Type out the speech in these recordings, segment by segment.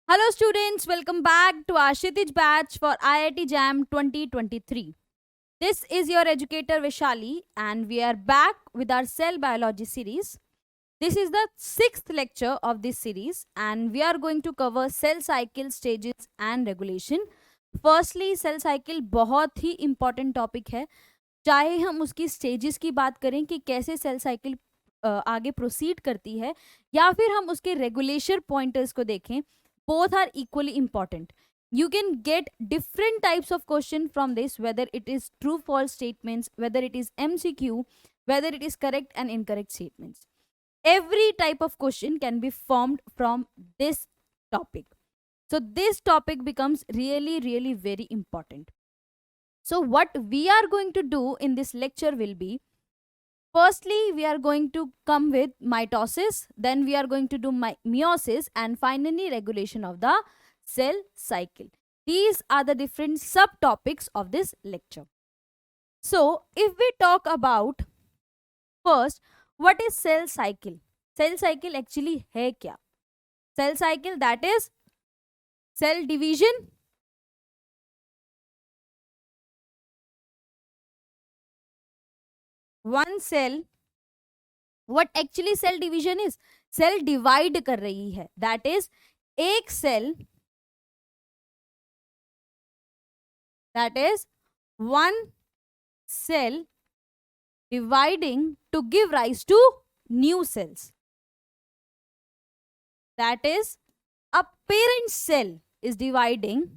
Hello students, welcome back to our Kshitij batch for IIT JAM 2023. This is your educator Vishali and we are back with our cell biology series. This is the 6th lecture of this series and we are going to cover cell cycle stages and regulation. Firstly, cell cycle बहुत ही important topic है. चाहे हम उसकी stages की बात करें कि कैसे cell cycle आगे proceed करती है या फिर हम उसके regulation pointers को देखें, both are equally important. You can get different types of question from this, whether it is true false statements, whether it is MCQ, whether it is correct and incorrect statements. Every type of question can be formed from this topic. So this topic becomes really very important. So what we are going to do in this lecture will be, firstly we are going to come with mitosis, then we are going to do meiosis, and finally regulation of the cell cycle. These are the different subtopics of this lecture. So if we talk about first, what is cell cycle? Cell cycle actually है क्या? Cell cycle, that is cell division, one cell. What actually cell division is? Cell divide कर रही है, that is एक cell, that is one cell dividing to give rise to new cells. That is, a parent cell is dividing.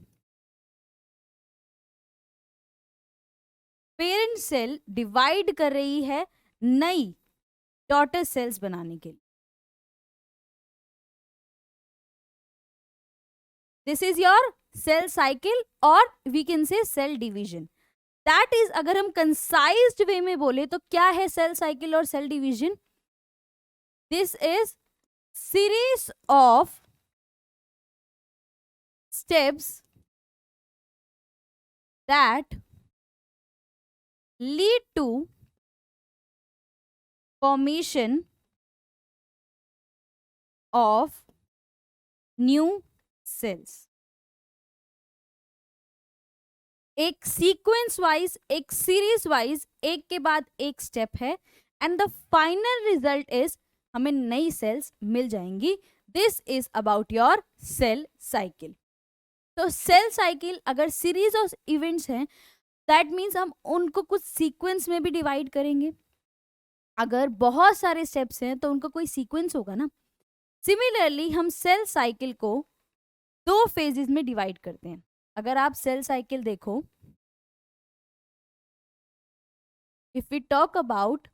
Parent cell divide कर रही है नई daughter cells बनाने के लिए. This is your cell cycle और we can say cell division. That is, अगर हम कंसाइज्ड वे में बोले तो क्या है सेल साइकिल और cell division? This is series of steps that lead to formation of new cells. एक सीक्वेंस वाइज, एक सीरीज वाइज, एक के बाद एक स्टेप है and the final result is हमें नई सेल्स मिल जाएंगी. This is about your cell cycle. तो सेल साइकिल अगर सीरीज ऑफ इवेंट्स हैं, दैट मीन्स हम उनको कुछ सीक्वेंस में भी डिवाइड करेंगे. अगर बहुत सारे स्टेप्स हैं तो उनका कोई सीक्वेंस होगा ना. सिमिलरली हम सेल साइकिल को दो फेजेस में डिवाइड करते हैं. अगर आप सेल साइकिल देखो, if we talk about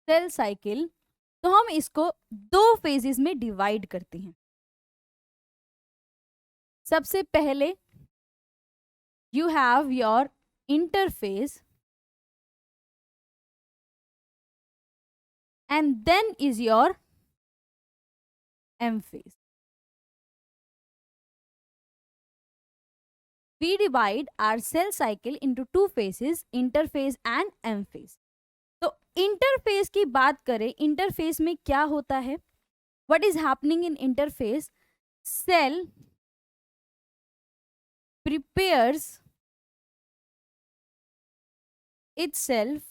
cell cycle, तो हम इसको दो फेजेस में डिवाइड करते हैं. सबसे पहले you have your interphase and then is your M phase. We divide our cell cycle into two phases, interphase and M phase. तो interphase की बात करें, interphase में क्या होता है? What is happening in interphase? Cell prepares itself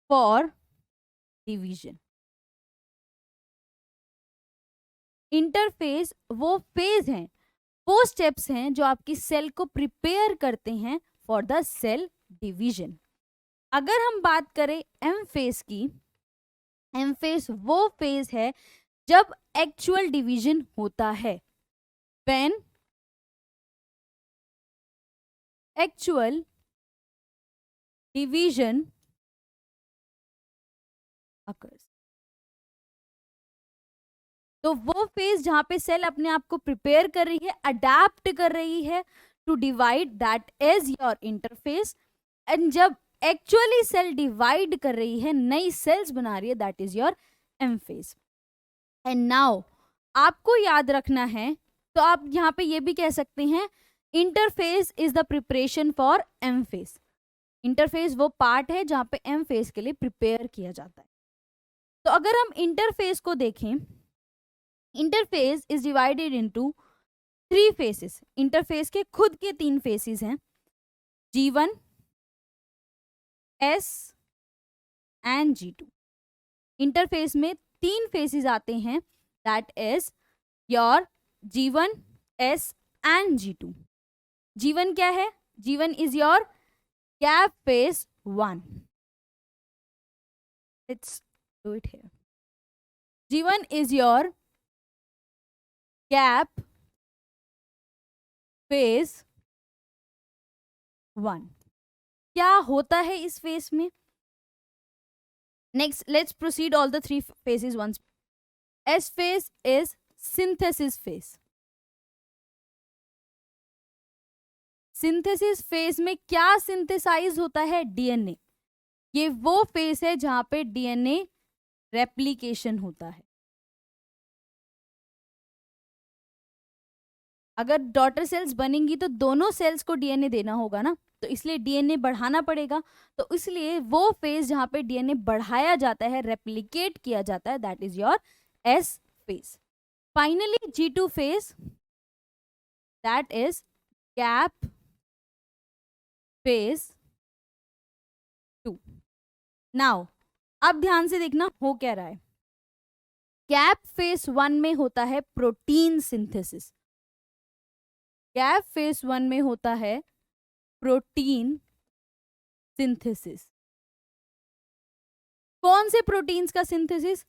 for division. Interface वो phase हैं, वो स्टेप्स हैं जो आपकी सेल को प्रिपेयर करते हैं फॉर द सेल डिवीजन. अगर हम बात करें एम फेज की, एम फेज वो फेज है जब एक्चुअल डिवीजन होता है. When actual division occurs. तो वो फेज जहां पे सेल अपने आप को प्रिपेयर कर रही है, अडेप्ट कर रही है to divide, that is your interphase. And जब एक्चुअली सेल डिवाइड कर रही है, नई सेल्स बना रही है, that is your M phase. And now आपको याद रखना है, तो आप यहाँ पे ये भी कह सकते हैं interphase is the preparation for M phase. Interphase वो पार्ट है जहां पे एम फेज के लिए प्रिपेयर किया जाता है. तो अगर हम इंटरफेस को देखें, interface is divided into 3 faces. Interface के खुद के 3 फेसेस हैं, G1, S and G2। Interface में 3 फेसेस आते हैं, that is your G1, S and G2। G1 क्या है? G1 is your gap face 1। Let's do it here. G1 is your gap phase 1। क्या होता है इस फेज में? Next let's proceed all the 3 phases once। S phase is synthesis phase। Synthesis phase में क्या synthesise होता है? डीएनए। ये वो फेज है जहां पे डीएनए रेप्लिकेशन होता है। अगर डॉटर सेल्स बनेंगी तो दोनों सेल्स को डीएनए देना होगा ना, तो इसलिए डीएनए बढ़ाना पड़ेगा। तो इसलिए वो फेज जहां पे डीएनए बढ़ाया जाता है, रेप्लिकेट किया जाता है, that is your S phase. Finally G2 phase, that is gap phase 2। Now अब ध्यान से देखना हो क्या रहा है। गैप फेज 1 में होता है प्रोटीन सिंथेसिस। गैप फेज 1 में होता है प्रोटीन सिंथेसिस। कौन से प्रोटीन्स का सिंथेसिस?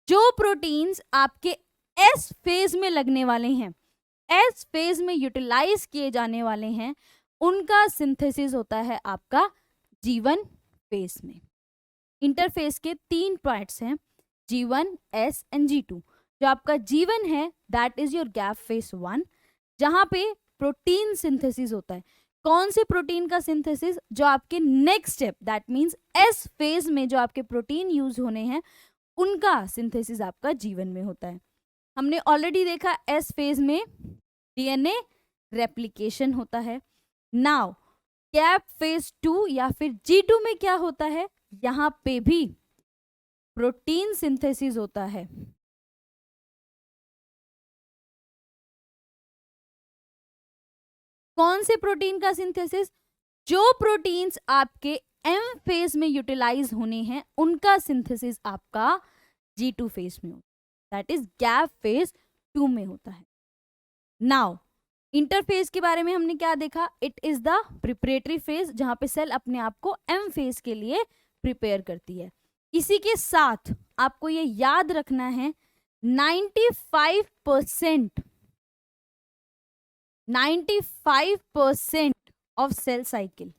जो प्रोटीन्स आपके एस फेज में लगने वाले हैं, एस फेज में यूटिलाइज किए जाने वाले हैं, उनका सिंथेसिस होता है आपका G1 फेज में। इंटरफेस के 3 पार्ट्स हैं, G1, S एंड G2। जो आपका G1 है, that is your gap phase 1, जहां पे प्रोटीन सिंथेसिस होता है। कौन से प्रोटीन का सिंथेसिस? जो आपके next step, that means S phase में जो आपके प्रोटीन यूज होने हैं, उनका सिंथेसिस आपका G1 में होता है। हमने ऑलरेडी देखा एस फेज में डीएनए रेप्लिकेशन होता है। नाउ गैप फेज 2 या फिर G2 में क्या होता है? यहां पे भी प्रोटीन सिंथेसिस होता है। कौन से प्रोटीन का सिंथेसिस? जो प्रोटीन्स आपके एम फेज में यूटिलाइज होने हैं, उनका सिंथेसिस आपका G2 फेज में होता है, दैट इज गैप फेज 2 में होता है। नाउ इंटरफेज के बारे में हमने क्या देखा? It is the preparatory phase, जहां पे सेल अपने आप को एम फेज के लिए प्रिपेयर करती है। इसी के साथ आपको ये याद रखना है, 95% of cell cycle,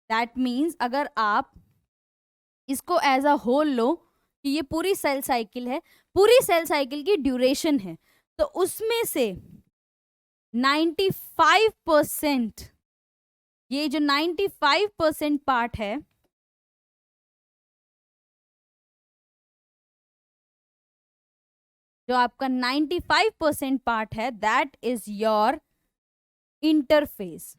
that means अगर आप इसको एज अ होल लो कि ये पूरी सेल साइकिल है, पूरी सेल साइकिल की ड्यूरेशन है, तो उसमें से 95%, ये जो 95% पार्ट है, जो आपका 95% पार्ट है, that is your interphase,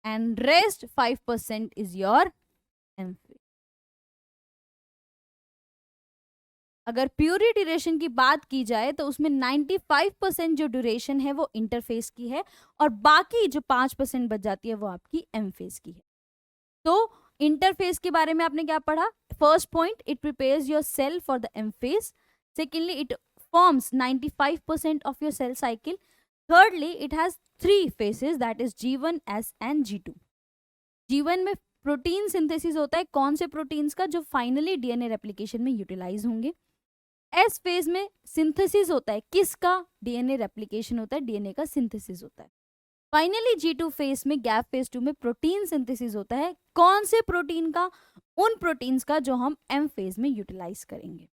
and rest 5% is your M phase. अगर प्यूरी ड्यूरेशन की बात की जाए तो उसमें 95% जो ड्यूरेशन है वो इंटरफेस की है, और बाकी जो 5% बच जाती है वो आपकी एम फेज की है। तो इंटरफेस के बारे में आपने क्या पढ़ा? First point, it prepares your cell for the M phase. Secondly, it forms 95% of your cell cycle. Thirdly, it has 3 phases, that is G1, S and G2। G1 में प्रोटीन सिंथेसिस होता है, कौन से प्रोटीन्स का? जो finally DNA replication में utilise होंगे। S phase में सिंथेसिस होता है, किसका? डीएनए रेप्लिकेशन होता है, डीएनए का सिंथेसिस होता है। फाइनली G2 फेज में, गैप फेज 2 में प्रोटीन सिंथेसिस होता है, कौन से प्रोटीन का? उन प्रोटीन्स का जो हम एम फेज में यूटिलाइज करेंगे।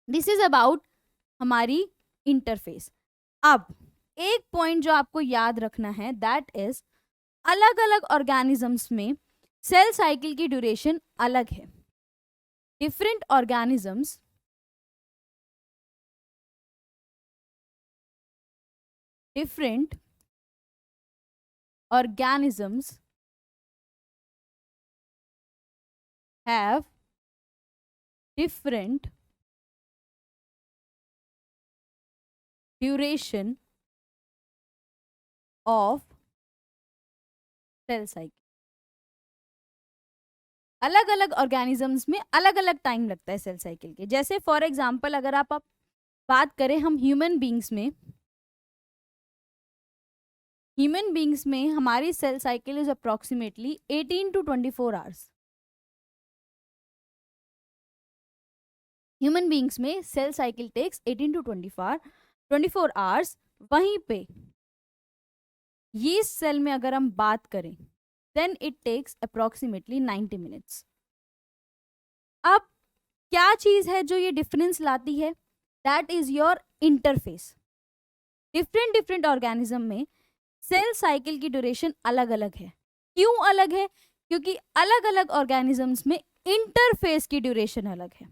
दिस इज अबाउट हमारी इंटरफेस। अब एक पॉइंट जो आपको याद रखना है, दैट इज अलग अलग ऑर्गेनिजम्स में सेल साइकिल की ड्यूरेशन अलग है। Different organisms have different duration of cell cycle. अलग अलग ऑर्गेनिजम्स में अलग अलग टाइम लगता है सेल साइकिल के। जैसे फॉर एग्जांपल अगर आप बात करें हम ह्यूमन बींग्स में हमारी cell cycle is approximately 18 to 24 hours. Human beings में cell cycle takes 18 to 24 hours. वहीं पे ये सेल में अगर हम बात करें then it takes approximately 90 minutes. अब क्या चीज है जो ये डिफरेंस लाती है? That is your interphase. Different organism में सेल साइकिल की ड्यूरेशन अलग अलग है। क्यों अलग है? क्योंकि अलग अलग ऑर्गेनिजम्स में इंटरफेस की ड्यूरेशन अलग है।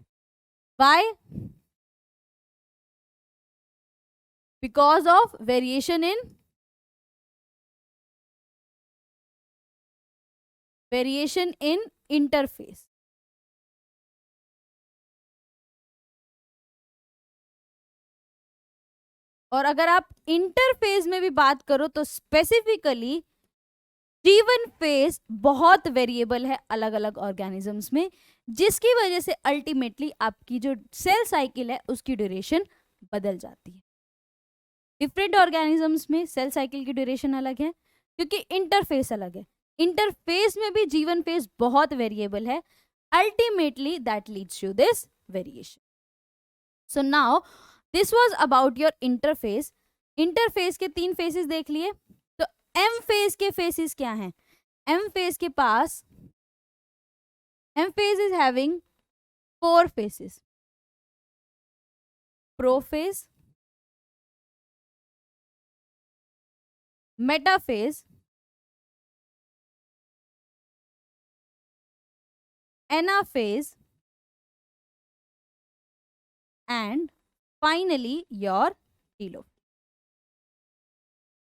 Why? Because of variation in interface. और अगर आप इंटरफेस में भी बात करो तो स्पेसिफिकली जीवन फेज बहुत वेरिएबल है अलग अलग ऑर्गेनिजम्स में, जिसकी वजह से अल्टीमेटली आपकी जो सेल साइकिल है उसकी ड्यूरेशन बदल जाती है। डिफरेंट ऑर्गेनिजम्स में सेल साइकिल की ड्यूरेशन अलग है क्योंकि इंटरफेस अलग है। इंटरफेस में भी जीवन फेज बहुत वेरिएबल है। Ultimately that leads to this variation. So now this was about your interphase. Interphase के 3 फेसेस देख लिए। तो एम फेज के फेसेस क्या हैं? एम फेज के पास M phase is having 4 phases. Prophase, metaphase, anaphase and finally your telophase.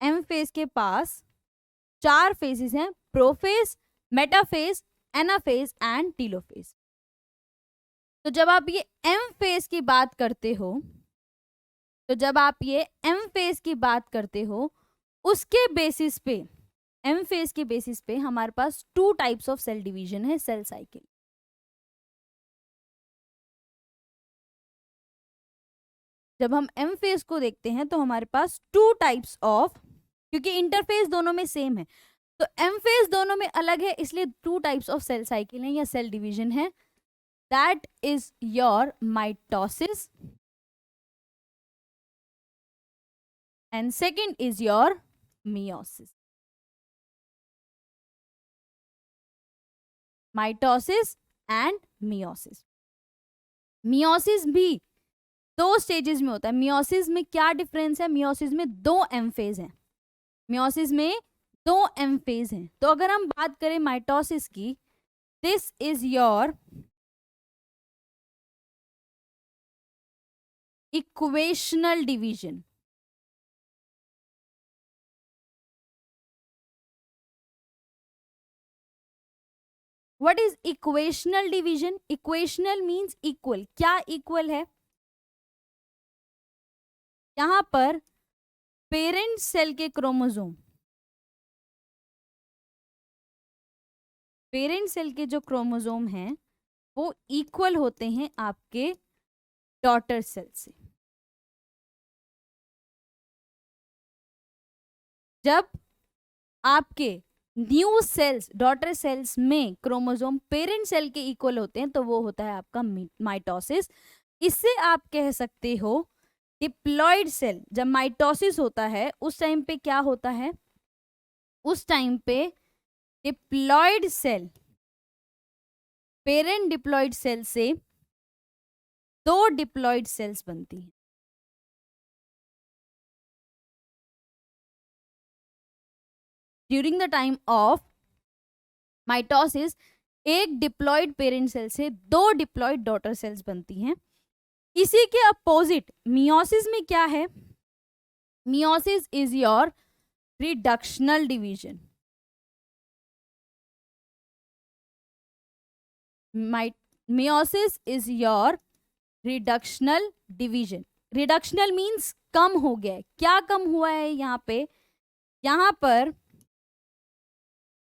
M phase के पास 4 फेजेस हैं, prophase, metaphase, anaphase and telophase. तो जब आप ये एम फेज की बात करते हो उसके बेसिस पे, एम फेज के बेसिस पे हमारे पास 2 टाइप्स ऑफ सेल डिवीजन है सेल साइकिल। जब हम एम फेज को देखते हैं तो हमारे पास 2 टाइप्स ऑफ, क्योंकि इंटरफेस दोनों में सेम है तो एम फेज दोनों में अलग है, इसलिए 2 टाइप्स ऑफ सेल साइकिल है या सेल डिवीजन है। That is your mitosis and second is your meiosis। Mitosis and meiosis। meiosis भी 2 स्टेजेस में होता है। meiosis में क्या डिफरेंस है? meiosis में 2 एम फेज हैं। meiosis में 2 एम फेज हैं। तो अगर हम बात करें माइटोसिस की, this is your equational division. What is equational division? Equational means equal. क्या इक्वल है? यहां पर पेरेंट सेल के क्रोमोसोम, पेरेंट सेल के जो क्रोमोसोम हैं वो इक्वल होते हैं आपके डॉटर सेल से। जब आपके न्यू सेल्स, डॉटर सेल्स में क्रोमोसोम पेरेंट सेल के इक्वल होते हैं तो वो होता है आपका माइटोसिस। इससे आप कह सकते हो डिप्लॉयड सेल। जब माइटोसिस होता है उस टाइम पे क्या होता है? उस टाइम पे diploid cell, parent diploid cell से 2 डिप्लॉयड सेल्स बनती हैं। During the time of mitosis एक डिप्लॉयड पेरेंट सेल से 2 डिप्लॉयड डॉटर सेल्स बनती हैं। इसी के अपोजिट मियोसिस में क्या है? Meiosis is your reductional division. meiosis is your reductional division. Reductional means कम हो गया है. क्या कम हुआ है यहाँ पे? यहाँ पर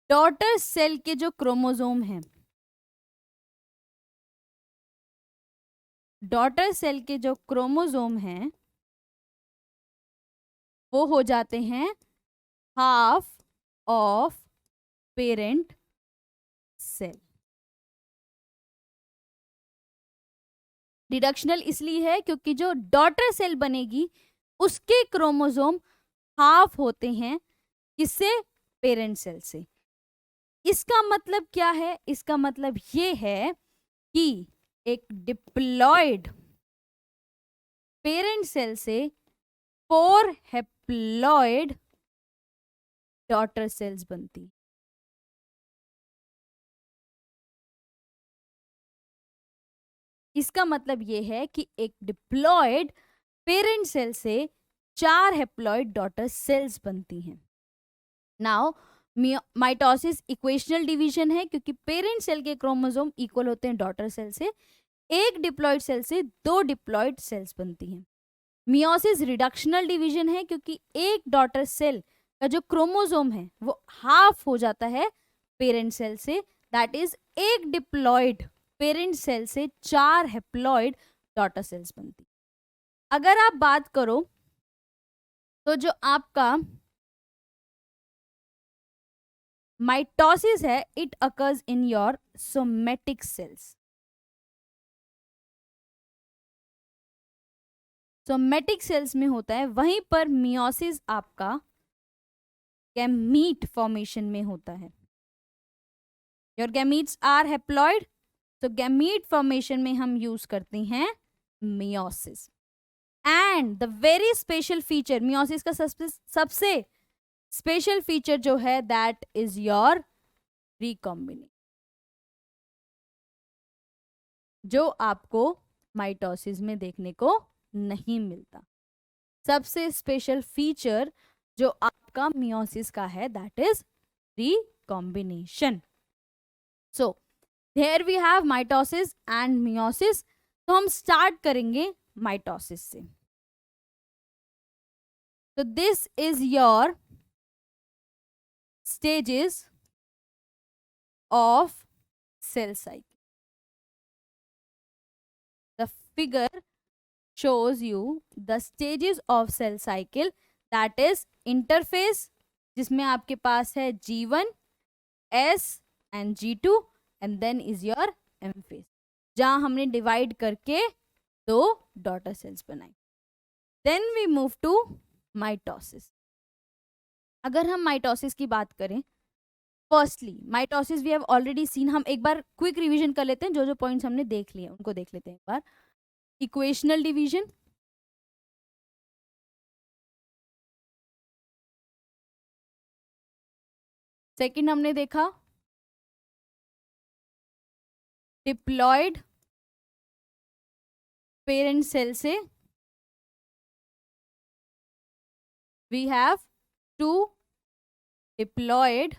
डॉटर सेल के जो क्रोमोसोम हैं, डॉटर सेल के जो क्रोमोसोम हैं वो हो जाते हैं half of parent cell. Reductional इसलिए है क्योंकि जो डॉटर सेल बनेगी उसके क्रोमोसोम हाफ होते हैं किससे? पेरेंट सेल से. इसका मतलब क्या है? इसका मतलब ये है कि एक डिप्लॉयड पेरेंट सेल से 4 हैप्लॉयड डॉटर सेल्स बनती. इसका मतलब ये है कि एक डिप्लॉयड पेरेंट सेल से 4 हैप्लॉयड डॉटर सेल्स बनती हैं. नाउ माइटोसिस इक्वेशनल डिवीजन है क्योंकि पेरेंट सेल के क्रोमोसोम इक्वल होते हैं डॉटर सेल से. एक डिप्लॉयड सेल से 2 डिप्लॉयड सेल्स बनती हैं. मियोसिस रिडक्शनल डिवीजन है क्योंकि एक डॉटर सेल का जो क्रोमोसोम है वो हाफ हो जाता है पेरेंट सेल से. दैट इज एक डिप्लॉयड पेरेंट सेल से 4 हैप्लॉयड डॉटर सेल्स बनती. अगर आप बात करो तो जो आपका माइटोसिस है it occurs in your somatic cells. Somatic cells में होता है. वहीं पर मियोसिस आपका गैमीट फॉर्मेशन में होता है. योर गैमीट्स आर हैप्लॉयड, तो गैमीट फॉर्मेशन में हम यूज करते हैं meiosis. And the very special feature, meiosis का सबसे स्पेशल फीचर जो है दैट इज योर रिकॉम्बिनेशन, जो आपको माइटोसिस में देखने को नहीं मिलता. सबसे स्पेशल फीचर जो आपका मियोसिस का है that is recombination. So here we have mitosis and meiosis. तो हम स्टार्ट करेंगे माइटोसिस से. तो this is your stages of cell cycle. The figure shows you the stages of cell cycle, that is interphase जिसमें आपके पास है G1, S and G2 and then is your M phase जहां हमने divide करके 2 daughter cells बनाई. Then we move to mitosis. अगर हम माइटोसिस की बात करें, firstly mitosis we have already seen. हम एक बार क्विक रिवीजन कर लेते हैं. जो जो पॉइंट्स हमने देख लिए उनको देख लेते हैं एक बार. इक्वेशनल डिवीजन, सेकंड हमने देखा डिप्लॉयड पेरेंट सेल से we have 2 diploid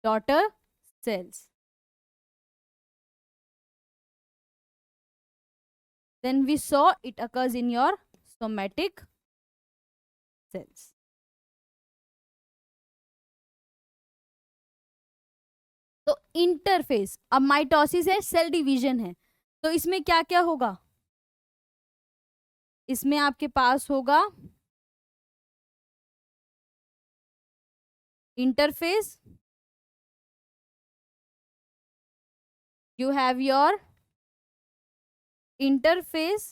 daughter cells. Then we saw it occurs in your somatic cells. तो इंटरफेस, अब माइटोसिस है, सेल डिवीजन है, तो इसमें क्या क्या होगा? इसमें आपके पास होगा interface, you have your interphase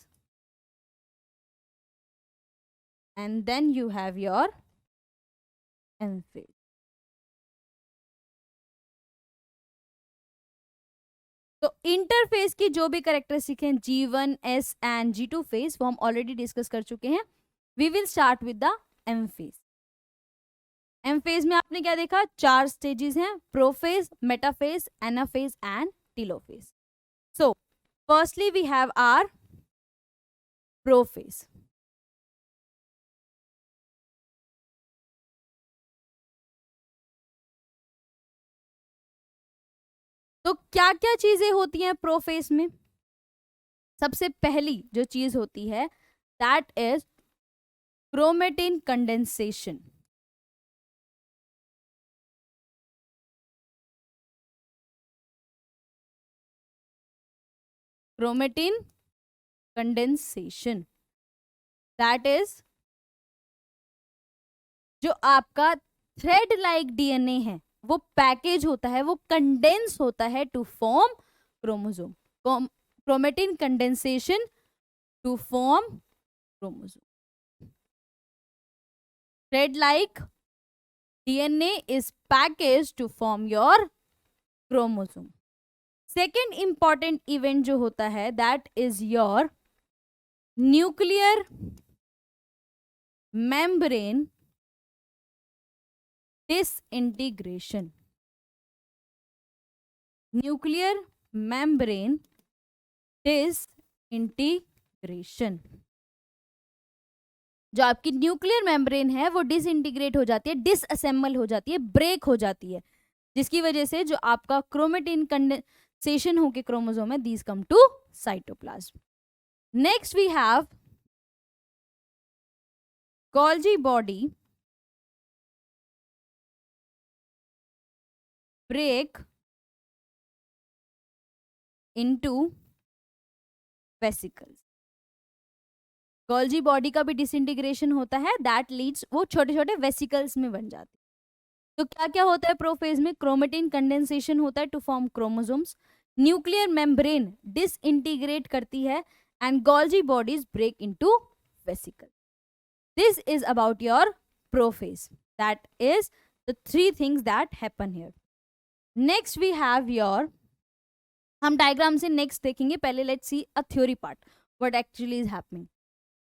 and then you have your M phase. तो इंटरफेस की जो भी कैरेक्टरिस्टिक हैं G1, S and G2 phase वो हम ऑलरेडी डिस्कस कर चुके हैं. We will start with the M phase. M phase में आपने क्या देखा? 4 स्टेजेस हैं, prophase, metaphase, anaphase and telophase. So firstly we have our prophase. तो क्या क्या चीजें होती हैं प्रोफेज में? सबसे पहली जो चीज होती है that is chromatin condensation. Chromatin condensation that is जो आपका थ्रेड लाइक डीएनए है वो पैकेज होता है, वो कंडेंस होता है to form chromosome. Chromatin condensation to form chromosome. Thread like DNA is package to form your chromosome. Second important event जो होता है that is your nuclear membrane disintegration. Nuclear membrane disintegration. जो आपकी न्यूक्लियर मेम्ब्रेन है वो disintegrate हो जाती है, डिसअसेंबल हो जाती है, ब्रेक हो जाती है, जिसकी वजह से जो आपका क्रोमेटिन कंडेंसेशन होके क्रोमोसोम है these come to cytoplasm. Next we have Golgi body break into vesicles। Golgi body का भी डिसइंटीग्रेशन होता है, दैट लीड्स, वो छोटे छोटे वेसिकल्स में बन जाते हैं। तो क्या क्या होता है प्रोफेज में? क्रोमेटिन कंडेंसेशन होता है to form chromosomes, nuclear membrane disintegrate करती है and Golgi bodies break into vesicle. This is about your prophase, that is the three things that happen here. Next we have your, हम diagram से next देखेंगे, पहले let's see a theory part what actually is happening.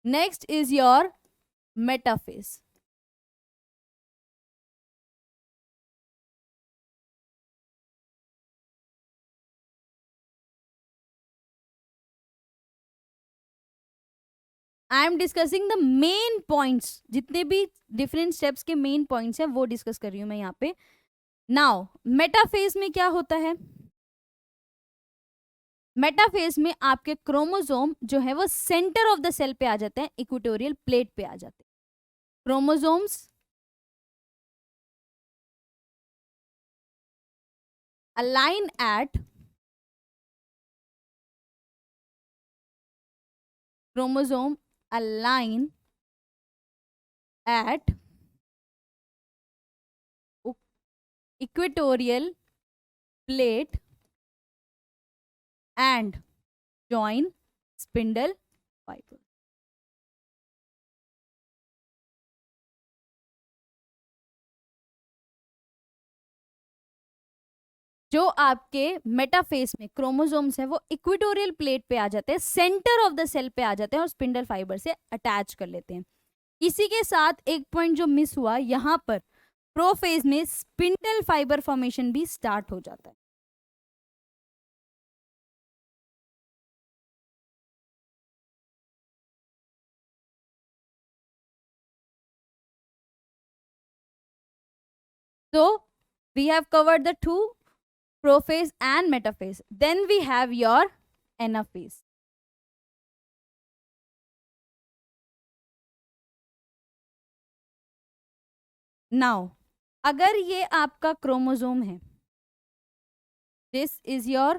Next is your metaphase. I am discussing the main points, जितने भी different steps के main points हैं वो discuss कर रही हूं मैं यहाँ पे। नाउ मेटाफेज में क्या होता है? मेटाफेज में आपके क्रोमोसोम जो है वो सेंटर ऑफ द सेल पे आ जाते हैं, इक्वेटोरियल प्लेट पे आ जाते हैं। Chromosomes align at chromosome align at equatorial plate and join spindle fiber। जो आपके मेटाफेज में क्रोमोसोम्स है वो इक्वेटोरियल प्लेट पे आ जाते हैं, सेंटर ऑफ द सेल पे आ जाते हैं और स्पिंडल फाइबर से अटैच कर लेते हैं। इसी के साथ एक पॉइंट जो मिस हुआ, यहाँ पर प्रोफेज में स्पिंडल फाइबर फॉर्मेशन भी स्टार्ट हो जाता है। So we have covered the two, prophase and metaphase. Then we have your anaphase। Now अगर ये आपका क्रोमोसोम है, दिस इज योर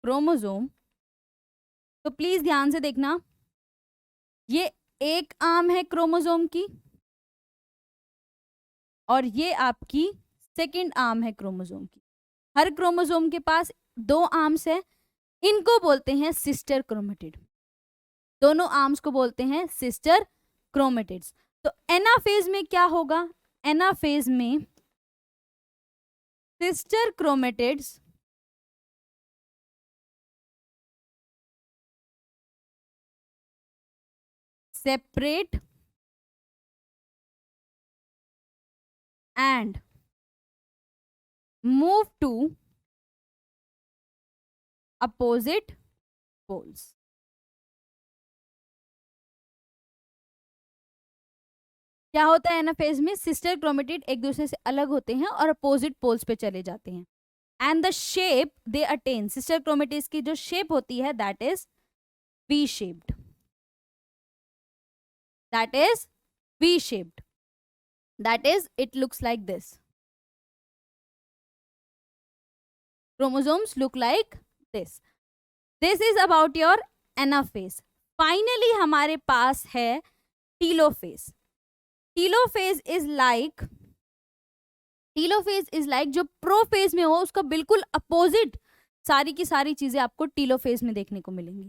क्रोमोसोम, तो प्लीज ध्यान से देखना, ये एक आर्म है क्रोमोसोम की और ये आपकी सेकंड आर्म है क्रोमोसोम की। हर क्रोमोसोम के पास दो आर्म्स है, इनको बोलते हैं सिस्टर क्रोमेटिड। दोनों आर्म्स को बोलते हैं सिस्टर क्रोमेटिड्स। तो एनाफेज में क्या होगा? एनाफेज में sister chromatids separate and move to opposite poles। क्या होता है एनाफेज में? सिस्टर क्रोमेटिड एक दूसरे से अलग होते हैं और अपोजिट पोल्स पे चले जाते हैं। and the shape they attain, sister chromatids की जो shape होती है that is V shaped, that is V shaped, that is it looks like this. Chromosomes look like this. This is about your anaphase. Finally हमारे पास है telophase. Telophase is like जो prophase में हो उसका बिल्कुल अपोजिट सारी की सारी चीजें आपको टीलोफेज में देखने को मिलेंगी.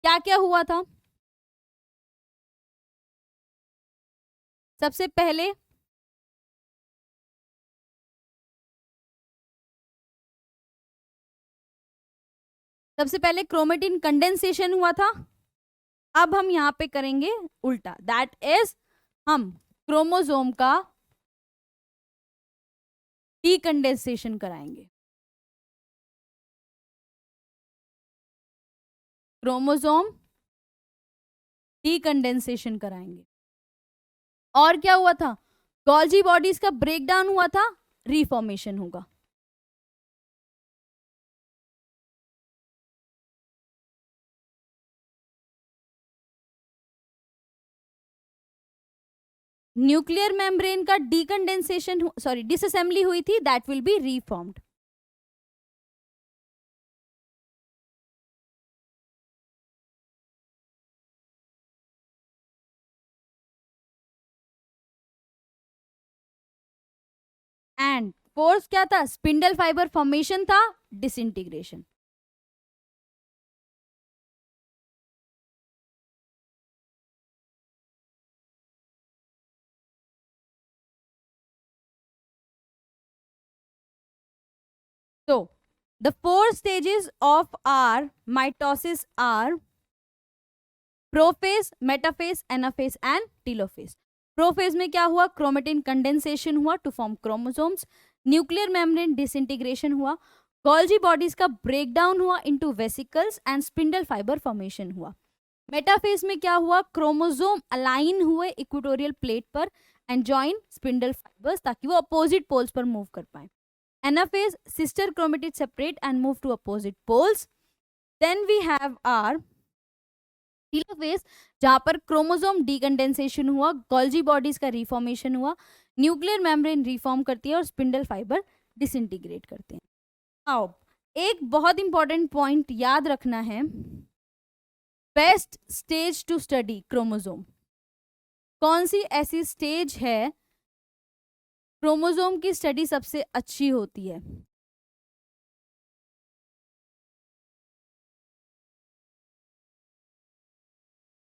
क्या क्या हुआ था? सबसे पहले क्रोमेटिन कंडेंसेशन हुआ था. अब हम यहां पे करेंगे उल्टा, दैट इज हम क्रोमोसोम का डीकंडेंसेशन कराएंगे. क्रोमोसोम डीकंडेंसेशन कराएंगे. और क्या हुआ था? गोल्जी बॉडीज का ब्रेकडाउन हुआ था, रिफॉर्मेशन होगा. न्यूक्लियर मेम्ब्रेन का डीकंडेंसेशन डिसअसेंबली हुई थी, that will be reformed. And fourth क्या था? स्पिंडल फाइबर फॉर्मेशन था, disintegration. So, the four stages of our mitosis are prophase, metaphase, anaphase and telophase. Prophase में क्या हुआ? क्रोमेटिन कंडेंसेशन हुआ to form chromosomes. Nuclear membrane disintegration हुआ. Golgi bodies का breakdown हुआ into vesicles and spindle fibre formation हुआ. Metaphase में क्या हुआ? क्रोमोसोम अलाइन हुए इक्वेटोरियल प्लेट पर एंड जॉइन स्पिंडल फाइबर्स ताकि वो अपोजिट पोल्स पर मूव कर पाए. Anaphase, sister chromatids separate and move to opposite poles. Then we have our telophase, जहां पर क्रोमोसोम डीकंडेंसेशन हुआ, गोल्जी बॉडीज का रिफॉर्मेशन हुआ, न्यूक्लियर मेम्ब्रेन रिफॉर्म करती है और स्पिंडल फाइबर डिसइंटीग्रेट करते हैं. अब एक बहुत इंपॉर्टेंट पॉइंट याद रखना है, best stage to study chromosome. कौन सी ऐसी स्टेज है क्रोमोसोम की स्टडी सबसे अच्छी होती है?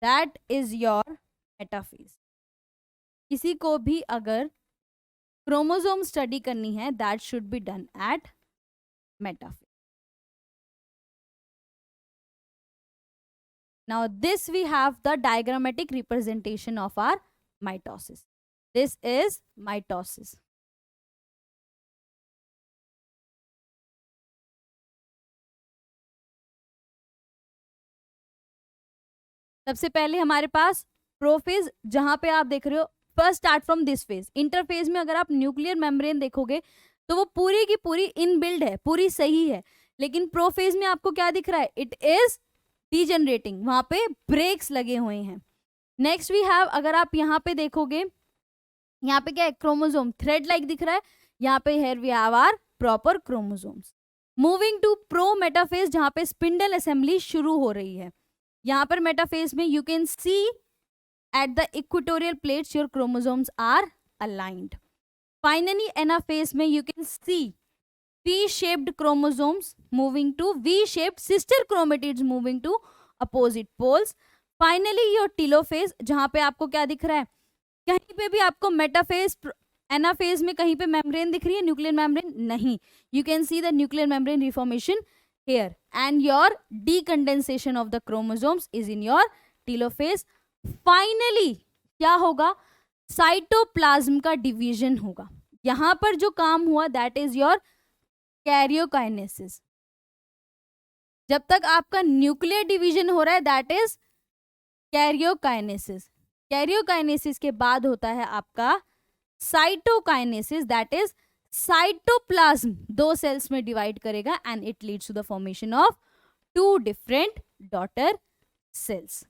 That is your metaphase. किसी को भी अगर क्रोमोसोम स्टडी करनी है, that should be done at metaphase. Now this we have the diagrammatic representation of our mitosis. This is mitosis. सबसे पहले हमारे पास प्रोफेज, जहां पे आप देख रहे हो first start from this phase. Interphase में अगर आप न्यूक्लियर मेम्ब्रेन देखोगे तो वो पूरी की पूरी इनबिल्ड है, पूरी सही है. लेकिन प्रोफेज में आपको क्या दिख रहा है? इट इज डीजनरेटिंग, वहां पे ब्रेक्स लगे हुए हैं. नेक्स्ट वी हैव, अगर आप यहाँ पे देखोगे, यहाँ पे क्या है? क्रोमोसोम थ्रेड लाइक दिख रहा है. यहाँ पे here we have our proper chromosomes. Moving to prometaphase, जहां पे स्पिंडल असेंबली शुरू हो रही है. यहाँ पर मेटाफेज में you can see at the equatorial plates your chromosomes are aligned. Finally anaphase में you can see V-shaped chromosomes moving to V-shaped sister chromatids moving to opposite poles. Finally your telophase, जहां पे आपको क्या दिख रहा है? कहीं पे भी आपको मेटाफेज, एनाफेज में कहीं पे मेम्ब्रेन दिख रही है? न्यूक्लियर मेम्ब्रेन नहीं. You can see the nuclear membrane reformation here and your decondensation of the chromosomes is in your telophase. Finally क्या होगा? साइटोप्लाज्म का डिवीजन होगा. यहां पर जो काम हुआ दैट इज योर कैरियोकाइनेसिस. जब तक आपका न्यूक्लियर डिवीजन हो रहा है दैट इज कैरियोकाइनेसिस. कैरियोकाइनेसिस के बाद होता है आपका cytokinesis, that is cytoplasm 2 cells में डिवाइड करेगा and it leads to the formation of 2 different daughter cells.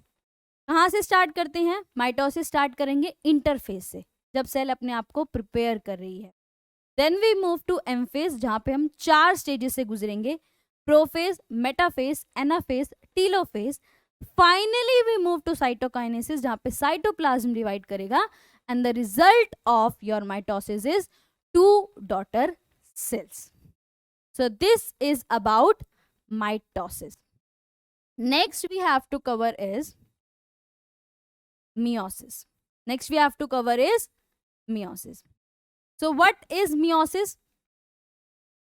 कहाँ से स्टार्ट करते हैं? माइटोसिस स्टार्ट करेंगे इंटरफेस से, जब सेल अपने आप को प्रिपेयर कर रही है। Then we move to M phase, जहाँ पे हम 4 स्टेजेस से गुजरेंगे, prophase, metaphase, anaphase, telophase. Finally we move to cytokinesis, जहाँ पे साइटोप्लाज्म डिवाइड करेगा and the result of your mitosis is 2 daughter cells. So this is about mitosis. Next we have to cover is meiosis. Next we have to cover is meiosis. So what is meiosis?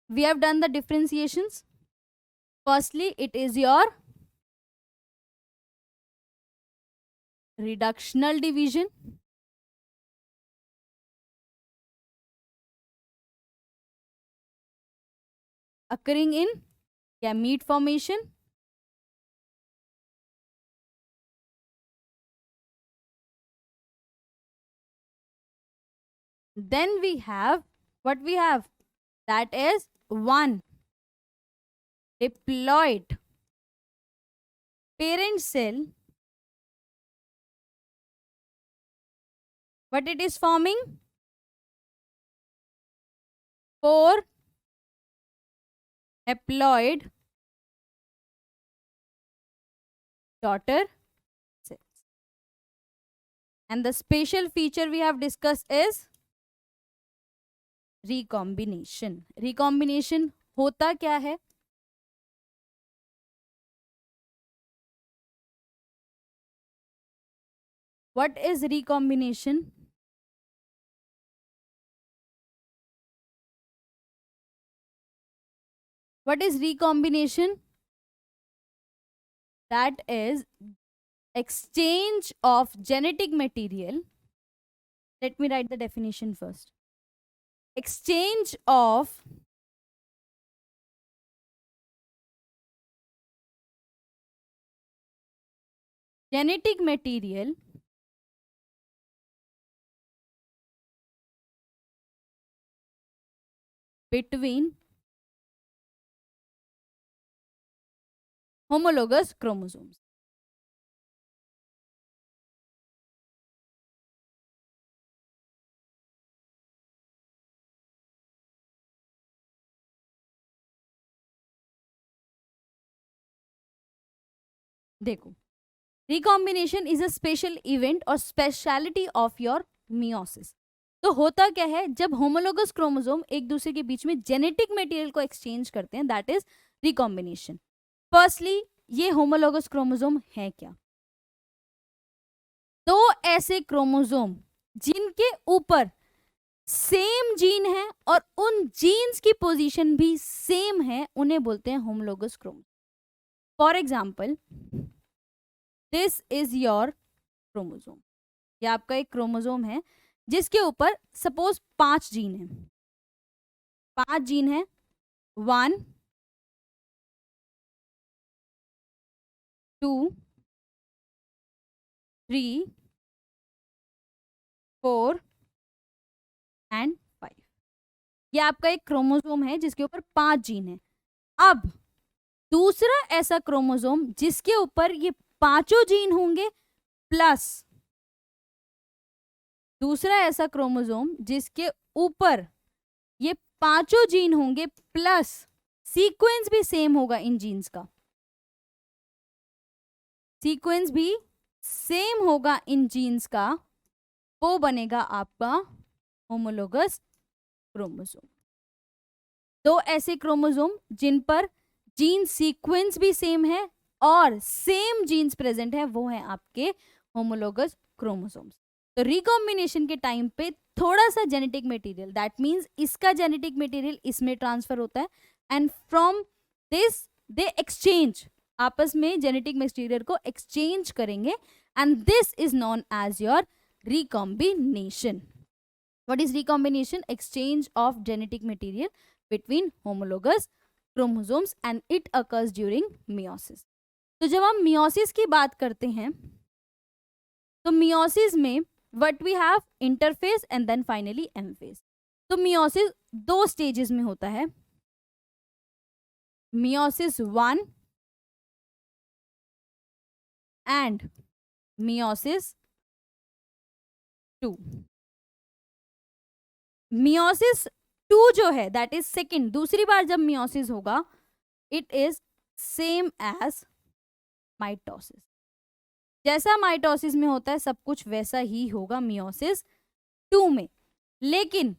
We have done the differentiations. Firstly, it is your reductional division. Occurring in gamete formation. Then we have what we have, that is 1 diploid parent cell. What it is forming? 4 haploid daughter cells. And the special feature we have discussed is recombination. Recombination होता क्या है? What is recombination? What is recombination? That is exchange of genetic material. Let me write the definition first. Exchange of genetic material between homologous chromosomes. देखो, recombination is a special event और speciality of your meiosis. तो होता क्या है, जब homologous chromosome एक दूसरे के बीच में जेनेटिक मटेरियल को एक्सचेंज करते हैं, दैट इज रिकॉम्बिनेशन। फर्स्टली, ये होमोलोगस क्रोमोसोम है क्या? तो ऐसे क्रोमोसोम जिनके ऊपर सेम जीन है और उन जीन्स की पोजीशन भी सेम है, उन्हें बोलते हैं homologous chromosome. For example, this is your chromosome. ये आपका एक क्रोमोसोम है जिसके ऊपर सपोज 5 जीन है। 5 जीन है, 1 2 3 4 एंड 5। ये आपका एक क्रोमोसोम है जिसके ऊपर 5 जीन है। अब दूसरा ऐसा क्रोमोसोम जिसके ऊपर ये 5 जीन होंगे, प्लस दूसरा ऐसा क्रोमोसोम जिसके ऊपर ये 5 जीन होंगे, प्लस सीक्वेंस भी सेम होगा इन जीन्स का। सीक्वेंस भी सेम होगा इन जीन्स का, वो बनेगा आपका होमोलोगस क्रोमोसोम। 2 ऐसे क्रोमोसोम जिन पर जीन सीक्वेंस भी सेम है और सेम जीन्स प्रेजेंट है, वो है आपके होमोलोगस क्रोमोसोम्स। तो रिकॉम्बिनेशन के टाइम पे थोड़ा सा जेनेटिक मटेरियल, दैट मीन्स इसका जेनेटिक मटेरियल इसमें ट्रांसफर होता है and from this they exchange, आपस में जेनेटिक मटेरियल को एक्सचेंज करेंगे and this is known as your recombination. What is recombination? Exchange of genetic material between homologous chromosomes and it occurs during meiosis. तो जब हम meiosis की बात करते हैं, तो meiosis में what we have, interphase and then finally M phase. तो मियोसिस 2 स्टेजेस में होता है, मियोसिस 1 एंड मियोसिस 2। मियोसिस 2 जो है दैट इज सेकेंड, दूसरी बार जब मियोसिस होगा it is same as mitosis. जैसा माइटोसिस में होता है सब कुछ वैसा ही होगा मियोसिस 2 में। लेकिन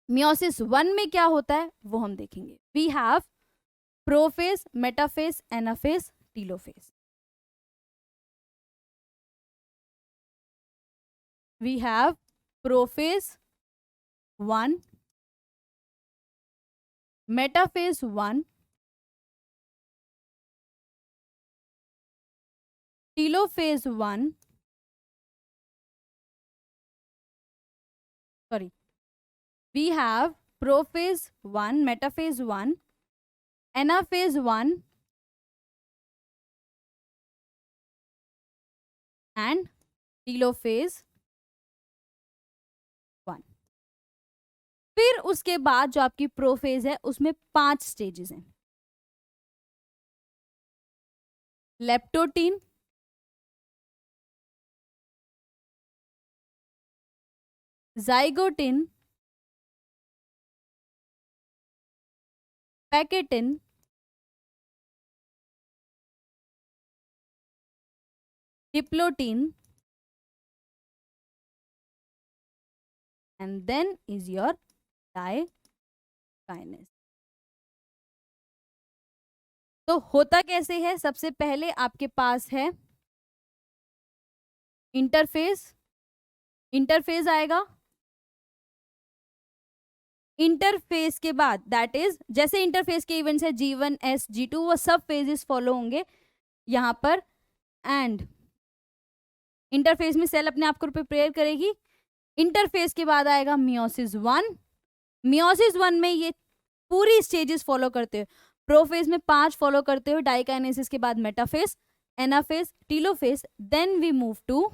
मियोसिस 1 में क्या होता है वो हम देखेंगे। We have prophase, metaphase, anaphase, telophase. We have prophase 1, metaphase 1, telophase 1, sorry, we have prophase 1, metaphase 1, anaphase 1 and telophase 1। फिर उसके बाद जो आपकी प्रोफेज है उसमें 5 स्टेजेस हैं। Leptotene, zygotene, pachytene, diplotene and then is your डाइकाइनेस। तो होता कैसे है, सबसे पहले आपके पास है इंटरफेस, इंटरफेस आएगा। इंटरफेस के बाद दैट इज जैसे इंटरफेस के इवेंट्स है G1 S G2 वो सब फेजेस फॉलो होंगे यहाँ पर। एंड इंटरफेस में सेल अपने आप को प्रिपेयर करेगी। इंटरफेस के बाद आएगा मियोसिस 1। मियोसिस 1 में ये पूरी स्टेजेस फॉलो करते हुए, प्रोफेज में 5 फॉलो करते हुए, डाइकाइनेसिस के बाद metaphase, anaphase, telophase, then we move to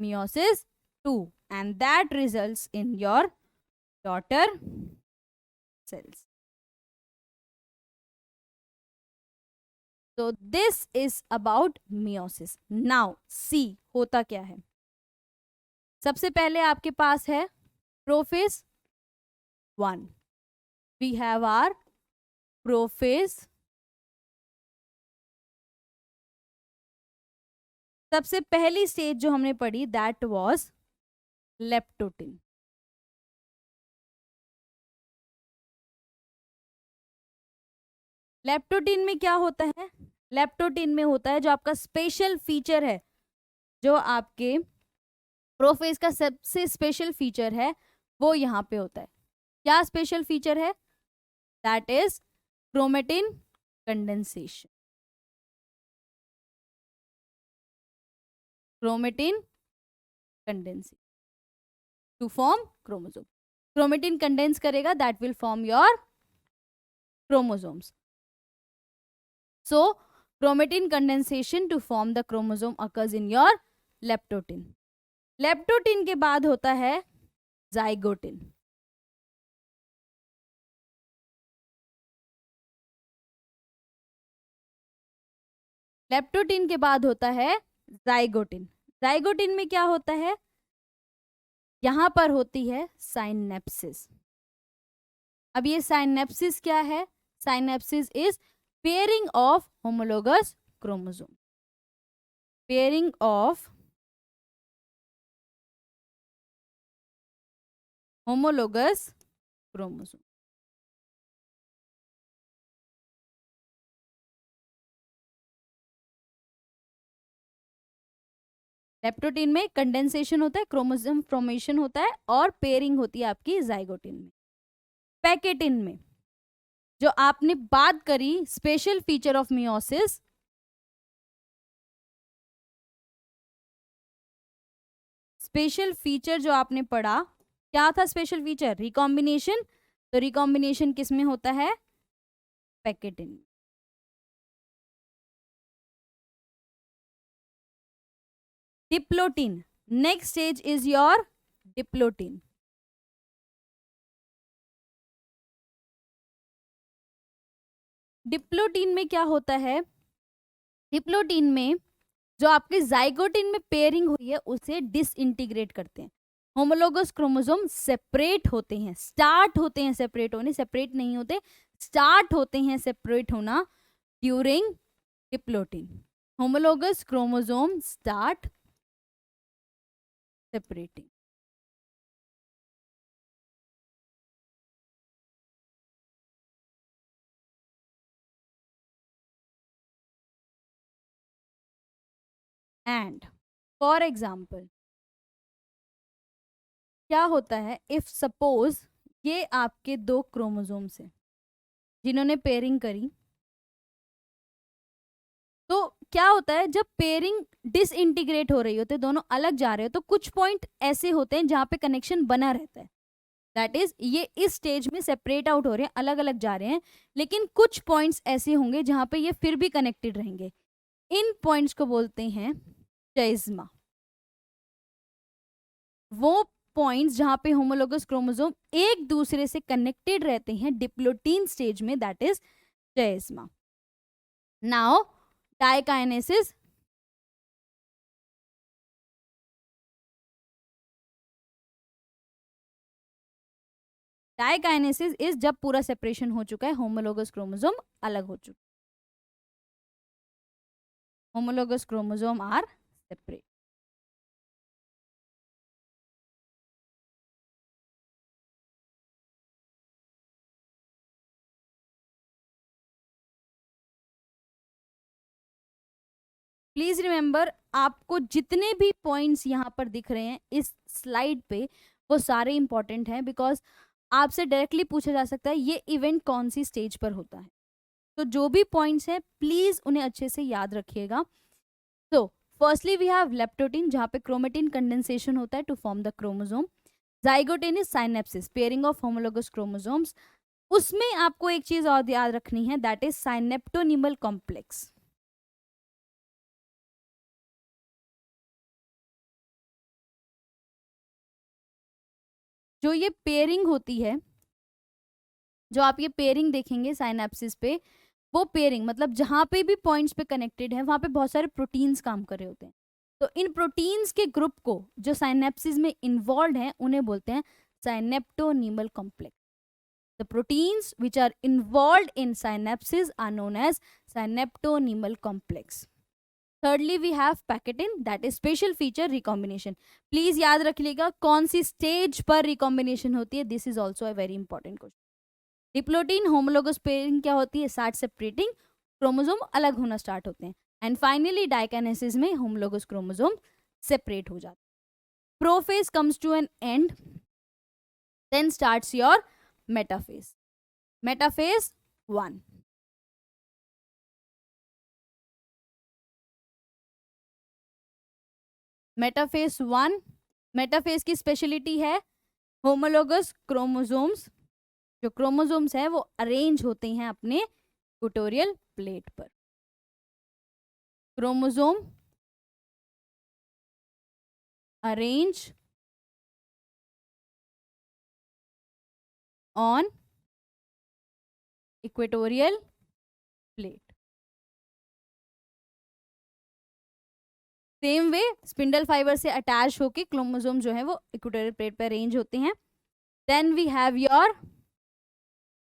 meiosis 2 and that results in your daughter cells. So this is about meiosis. Now see होता क्या है। सबसे पहले आपके पास है prophase 1। We have our prophase. सबसे पहली स्टेज जो हमने पढ़ी दैट वाज लेप्टोटिन। लेप्टोटिन में क्या होता है, लेप्टोटिन में होता है जो आपका स्पेशल फीचर है, जो आपके प्रोफेज का सबसे स्पेशल फीचर है वो यहाँ पे होता है। क्या स्पेशल फीचर है, that is chromatin condensation. Chromatin condensation to form chromosome. Chromatin condense करेगा that will form your chromosomes. So chromatin condensation to form the chromosome occurs in your leptotin. Leptotene के बाद होता है जाइगोटिन। लेप्टोटिन के बाद होता है जाइगोटिन। जाइगोटिन में क्या होता है, यहां पर होती है साइनेप्सिस। अब ये साइनेप्सिस क्या है, synapsis is pairing of homologous chromosome. Pairing of homologous chromosome. Leptotene में कंडेंसेशन होता है, क्रोमोसोम फॉर्मेशन होता है और पेयरिंग होती है आपकी जाइगोटिन में। पैकेटिन में जो आपने बात करी special feature of meiosis, special feature जो आपने पढ़ा क्या था, स्पेशल फीचर रिकॉम्बिनेशन। तो रिकॉम्बिनेशन किस में होता है, pachytene. Diplotene, next stage is your diplotene. Diplotene में क्या होता है, डिप्लोटीन में जो आपके जाइगोटिन में पेयरिंग हुई है उसे डिसइंटीग्रेट करते हैं। होमोलोगस क्रोमोसोम सेपरेट होते हैं, स्टार्ट होते हैं सेपरेट होने, सेपरेट नहीं होते, स्टार्ट होते हैं सेपरेट होना during diplotene. Homologous chromosome start separating. And for example क्या होता है, इफ सपोज ये आपके दो क्रोमोसोम्स हैं जिन्होंने पेयरिंग करी, तो क्या होता है जब पेयरिंग डिसइंटीग्रेट हो रही होती है, दोनों अलग जा रहे हो, तो कुछ पॉइंट ऐसे होते हैं जहां पे कनेक्शन बना रहता है। दैट इज ये इस स्टेज में सेपरेट आउट हो रहे हैं, अलग अलग जा रहे हैं, लेकिन कुछ पॉइंट्स ऐसे होंगे जहां पे ये फिर भी कनेक्टेड रहेंगे। इन पॉइंट्स को बोलते हैं चाइज़्मा। वो पॉइंट्स जहां पे होमोलोगस क्रोमोसोम एक दूसरे से कनेक्टेड रहते हैं डिप्लोटीन स्टेज में, that is chiasma. Now diakinesis, diakinesis is जब पूरा सेपरेशन हो चुका है, होमोलोगस क्रोमोसोम अलग हो चुका है, homologous chromosome are separate. Please remember, आपको जितने भी पॉइंट्स यहाँ पर दिख रहे हैं इस स्लाइड पे वो सारे इंपॉर्टेंट हैं, बिकॉज आपसे डायरेक्टली पूछा जा सकता है ये इवेंट कौन सी स्टेज पर होता है। तो जो भी पॉइंट्स हैं प्लीज उन्हें अच्छे से याद रखिएगा। तो फर्स्टली वी हैव लेप्टोटीन जहाँ पे क्रोमेटिन कंडेंसेशन होता है to form the chromosome. Zygotene is synapsis, pairing of homologous chromosomes. उसमें आपको एक चीज और याद रखनी है, दैट इज साइनेप्टोनिमल कॉम्प्लेक्स। जो ये पेयरिंग होती है, जो आप ये पेयरिंग देखेंगे साइनेप्सिस पे, वो पेयरिंग मतलब जहां पे भी पॉइंट्स पे कनेक्टेड है वहां पे बहुत सारे प्रोटीन्स काम कर रहे होते हैं। तो इन प्रोटीन्स के ग्रुप को जो साइनेप्सिस में इन्वॉल्व हैं उन्हें बोलते हैं synaptonemal complex. The proteins which are involved in synapsis are known as synaptonemal complex. Thirdly we have pachytene, that is special feature recombination. Please याद रख लीजिएगा कौन सी स्टेज पर रिकॉम्बिनेशन होती है, this is also a very important question. Diplotene homologous pairing क्या होती है, स्टार्ट सेपरेटिंग, क्रोमोसोम अलग होना स्टार्ट होते हैं। एंड फाइनली डाइकाइनेसिस में होमोलोगस क्रोमोसोम सेपरेट हो जाते हैं। Prophase comes to an end, then starts your metaphase. Metaphase 1। Metaphase 1, metaphase की स्पेशलिटी है होमोलोगस क्रोमोसोम्स, जो क्रोमोसोम्स है वो अरेंज होते हैं अपने इक्वेटोरियल प्लेट पर। Chromosome arrange on equatorial plate. Same way spindle fibre से अटैच होके क्रोमोसोम जो है वो इक्वेटोरियल प्लेट पर अरेंज होते हैं। Then we have your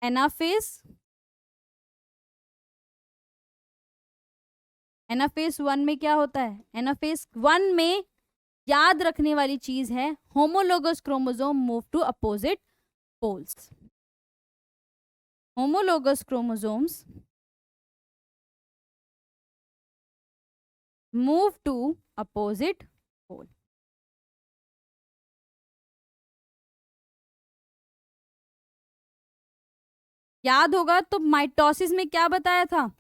anaphase. Anaphase 1 में क्या होता है, एनाफेज 1 में याद रखने वाली चीज है homologous chromosome move to opposite poles. Homologous chromosomes move to opposite pole. याद होगा तो माइटोसिस में क्या बताया था,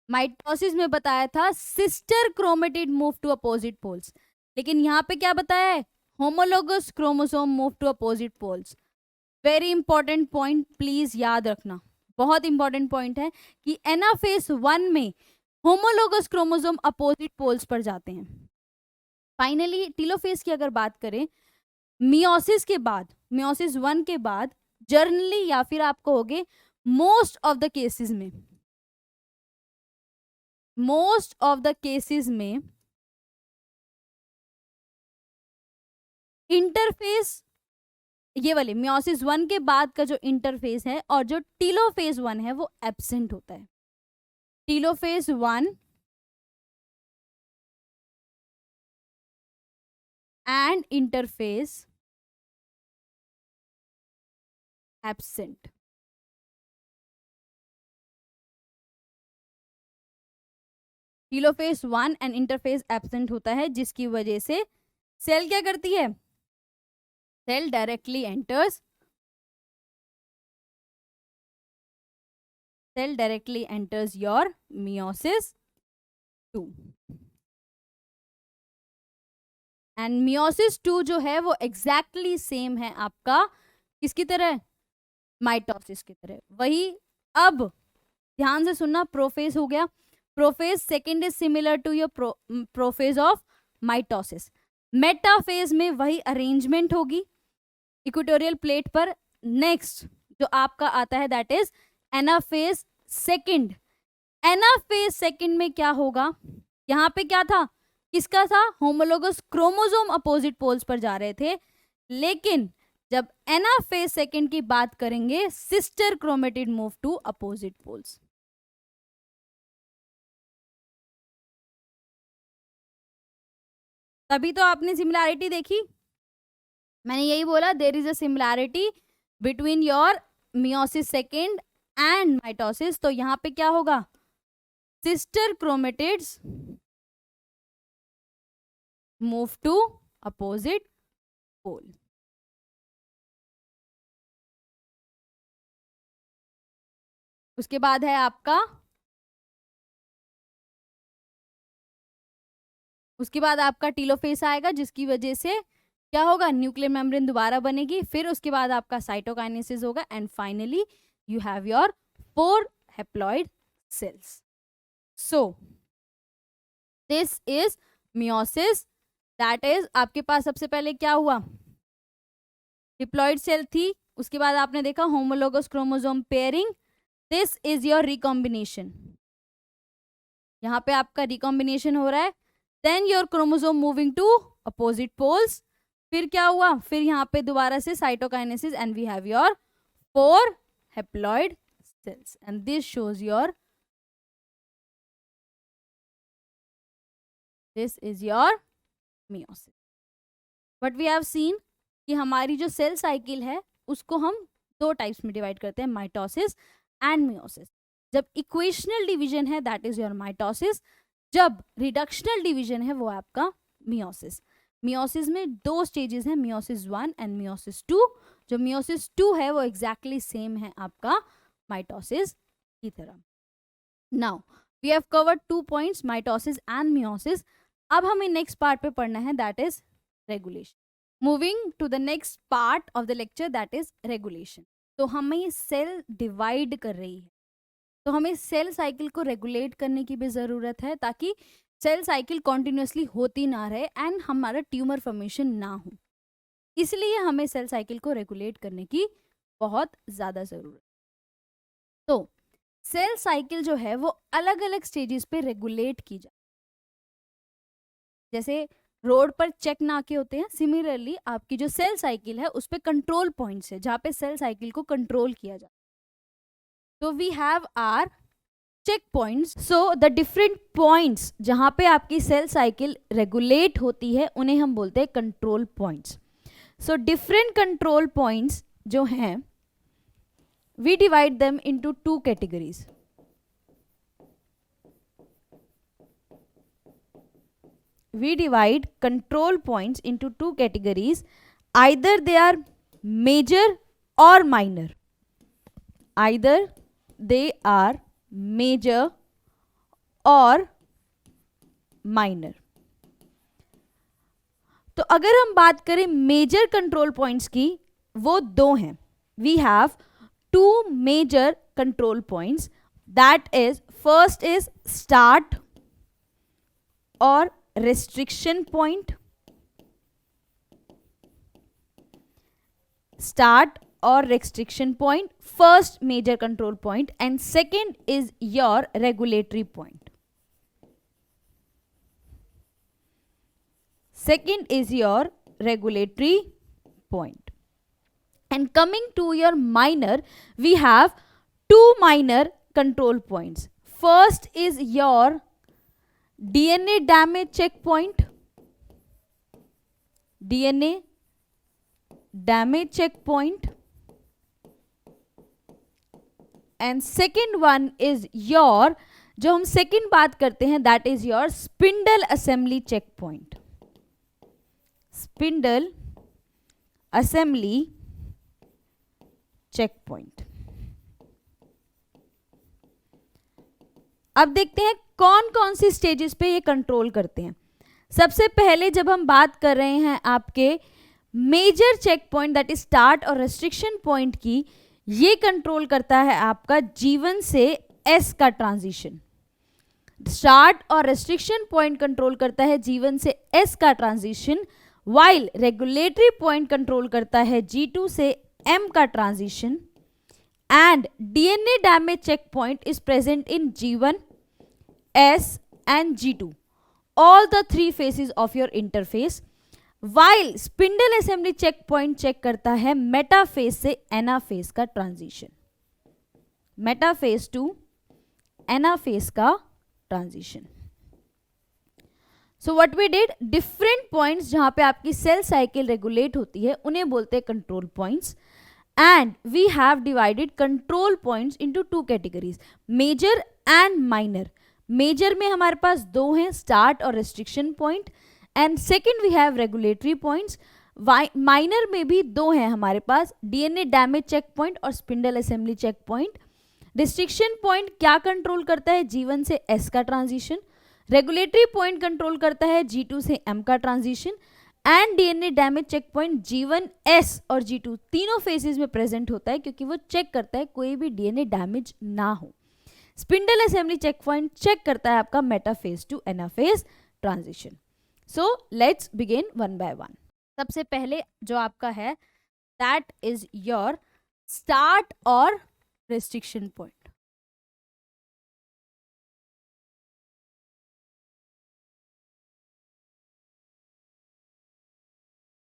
माइटोसिस में बताया था sister chromatid move to opposite poles, लेकिन यहाँ पे क्या बताया है, homologous chromosome move to opposite poles. Very important point, please याद रखना, बहुत इंपॉर्टेंट पॉइंट है कि एनाफेज 1 में होमोलोगस क्रोमोसोम अपोजिट पोल्स पर जाते हैं। फाइनली टीलोफेज की अगर बात करें, मियोसिस के बाद, मियोसिस 1 के बाद जर्नली या फिर आप कहोगे मोस्ट ऑफ द केसेस में इंटरफेस, ये वाले मियोसिस 1 के बाद का जो इंटरफेस है और जो टीलोफेज 1 है वो एब्सेंट होता है. Telophase 1 and interphase absent. Telophase 1 and interphase absent होता है, जिसकी वजह से सेल क्या करती है, cell directly enters your meiosis 2. And meiosis 2 जो है वो एग्जैक्टली सेम है आपका किसकी तरह, माइटोसिस की तरह. वही अब ध्यान से सुनना, प्रोफेज हो गया. Prophase second is similar to your prophase of mitosis. Metaphase में वही अरेंजमेंट होगी इक्वेटोरियल प्लेट पर. नेक्स्ट जो आपका आता है that is anaphase second. Anaphase second में क्या होगा, यहाँ पे क्या था, किसका था, होमोलोगस क्रोमोसोम अपोजिट पोल्स पर जा रहे थे. लेकिन जब एनाफेज सेकेंड की बात करेंगे, sister chromatid move to opposite poles. तभी तो आपने सिमिलैरिटी देखी. मैंने यही बोला, there is a similarity between your meiosis second and mitosis. तो यहाँ पे क्या होगा, sister chromatids move to opposite pole. उसके बाद है आपका, टीलोफेस आएगा, जिसकी वजह से क्या होगा, न्यूक्लियर मेम्ब्रेन दोबारा बनेगी. फिर उसके बाद आपका साइटोकाइनेसिस होगा and finally you have your 4 haploid sales. So this is meiosis. That is आपके पास सबसे पहले क्या हुआ, डिप्लॉइड सेल थी. उसके बाद आपने देखा homologous chromosome pairing. This is your recombination. यहाँ पे आपका रिकॉम्बिनेशन हो रहा है. Then your chromosome moving to opposite poles. फिर क्या हुआ, फिर यहाँ पे दोबारा से cytokinesis and we have your 4 haploid cells and this shows your, this is your meiosis. But we have seen कि हमारी जो सेल साइकिल है उसको हम 2 टाइप्स में डिवाइड करते हैं, माइटोसिस एंड मियोसिस. जब इक्वेशनल डिवीजन है दैट इज योर माइटोसिस. जब रिडक्शनल डिवीजन है वो आपका मियोसिस. मियोसिस में 2 स्टेजेस हैं, मियोसिस 1 एंड मियोसिस 2. जो मियोसिस 2 है वो एग्जैक्टली सेम है आपका माइटोसिस की तरह. Now we have covered 2 points, mitosis and meiosis. अब हमें नेक्स्ट पार्ट पे पढ़ना है that is regulation. Moving to the next part of the lecture that is regulation. तो हमें सेल डिवाइड कर रही है, तो हमें सेल साइकिल को रेगुलेट करने की भी ज़रूरत है ताकि सेल साइकिल कॉन्टिन्यूसली होती ना रहे एंड हमारा ट्यूमर फॉर्मेशन ना हो. इसलिए हमें सेल साइकिल को रेगुलेट करने की बहुत ज़्यादा ज़रूरत. तो सेल साइकिल जो है वो अलग अलग स्टेजेस पे रेगुलेट की जाए. जैसे रोड पर चेक नाके होते हैं, सिमिलरली आपकी जो सेल साइकिल है उस पे कंट्रोल पॉइंट्स है जहाँ पे सेल साइकिल को कंट्रोल किया जाए. तो we have our check points. So the different points जहाँ पे आपकी सेल साइकिल रेगुलेट होती है उन्हें हम बोलते हैं control points. So different control points जो हैं we divide them into 2 categories. We divide control points into 2 categories. Either they are major or minor. Either they are major or minor. तो अगर हम बात करें मेजर कंट्रोल पॉइंट्स की, वो 2 हैं. We have 2 major control points. That is, first is start or restriction point. Start or restriction point, first major control point, and second is your regulatory point. Second is your regulatory point. And coming to your minor, we have two minor control points. First is your DNA damage checkpoint. DNA damage checkpoint. And second one is your, जो हम second बात करते हैं, that is your spindle assembly checkpoint. Spindle assembly checkpoint. अब देखते हैं कौन कौन सी स्टेजेस पे ये कंट्रोल करते हैं. सबसे पहले जब हम बात कर रहे हैं आपके major check point that is start और रेस्ट्रिक्शन पॉइंट की, ये कंट्रोल करता है आपका G1 से S का ट्रांजिशन. स्टार्ट और रेस्ट्रिक्शन पॉइंट कंट्रोल करता है G1 से S का transition, while regulatory point control करता है G2 से M का transition. And DNA damage checkpoint is present in G1, S and G2, all the three phases of your interface. While spindle assembly checkpoint check करता है metaphase से anaphase का transition. Metaphase to anaphase का transition. So what we did, different points जहां पे आपकी cell cycle regulate होती है उन्हें बोलते हैं control points. And we have divided control points into two categories, major and minor. Major में हमारे पास दो हैं, start और restriction point, and second we have regulatory points. Minor में भी दो हैं हमारे पास, DNA damage check point और spindle assembly check point. Restriction point क्या कंट्रोल करता है, G1 से S का ट्रांजिशन. Regulatory point कंट्रोल करता है G2 से M का transition. And DNA damage check point G1, S और G2 तीनों फेजेस में प्रेजेंट होता है क्योंकि वो चेक करता है कोई भी डीएनए डैमेज ना हो. Spindle assembly check point check करता है आपका metaphase to anaphase transition. So let's begin one by one. सबसे पहले जो आपका है दैट इज योर स्टार्ट और रेस्ट्रिक्शन पॉइंट.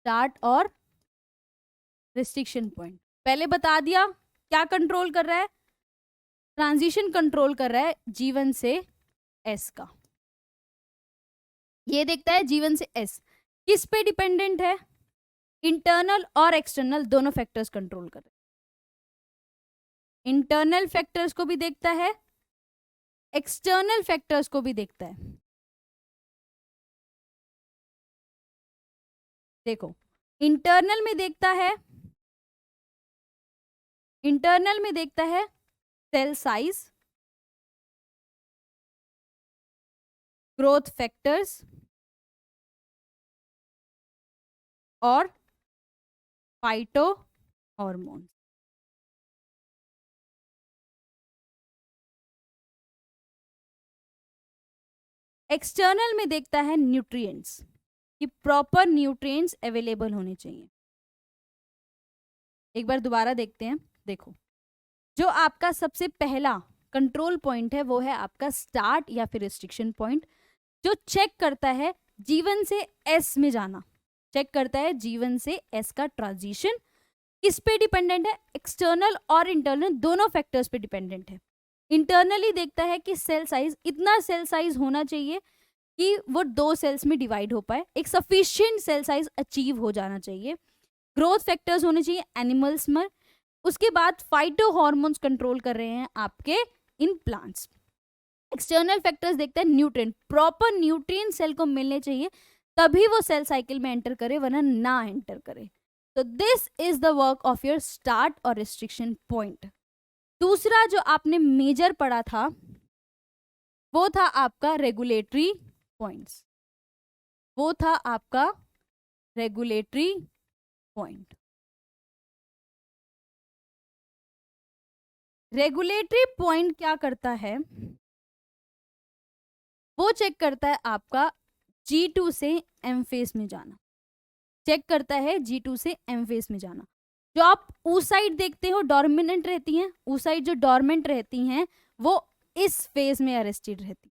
स्टार्ट और रिस्ट्रिक्शन पॉइंट पहले बता दिया. क्या कंट्रोल कर रहा है, ट्रांजिशन कंट्रोल कर रहा है G1 से S का. ये देखता है G1 से S किस पे डिपेंडेंट है, इंटरनल और एक्सटर्नल दोनों फैक्टर्स कंट्रोल कर रहे हैं. इंटरनल फैक्टर्स को भी देखता है, एक्सटर्नल फैक्टर्स को भी देखता है. देखो इंटरनल में देखता है, इंटरनल में देखता है सेल साइज, ग्रोथ फैक्टर्स और फाइटो हार्मोन. एक्सटर्नल में देखता है न्यूट्रिएंट्स कि प्रॉपर न्यूट्रिएंट्स अवेलेबल होने चाहिए. एक बार दोबारा देखते हैं. देखो जो आपका सबसे पहला कंट्रोल पॉइंट है वो है आपका स्टार्ट या फिर रिस्ट्रिक्शन पॉइंट, जो चेक करता है G1 से S में जाना, चेक करता है G1 से S का ट्रांजिशन. किस पे डिपेंडेंट है, एक्सटर्नल और इंटरनल दोनों फैक्टर्स पे डिपेंडेंट है. इंटरनली देखता है कि सेल साइज, इतना सेल साइज होना चाहिए कि वो दो सेल्स में डिवाइड हो पाए, एक सफिशिएंट सेल साइज अचीव हो जाना चाहिए. ग्रोथ फैक्टर्स होने चाहिए एनिमल्स में. उसके बाद फाइटो हार्मोन्स कंट्रोल कर रहे हैं आपके इन प्लांट्स. एक्सटर्नल फैक्टर्स देखते हैं न्यूट्रिएंट, प्रॉपर न्यूट्रिएंट सेल को मिलने चाहिए तभी वो सेल साइकिल में एंटर करे, वरना ना एंटर करे. तो this is the work of your start और रिस्ट्रिक्शन पॉइंट. दूसरा जो आपने मेजर पढ़ा था वो था आपका रेगुलेटरी पॉइंट्स, वो था आपका रेगुलेटरी पॉइंट. रेगुलेटरी पॉइंट क्या करता है, वो चेक करता है आपका G2 से M फेस में जाना, चेक करता है G2 से M फेस में जाना. जो आप oocyte देखते हो डोमिनेंट रहती हैं, oocyte जो डोरमेंट रहती हैं वो इस फेज में अरेस्टेड रहती है।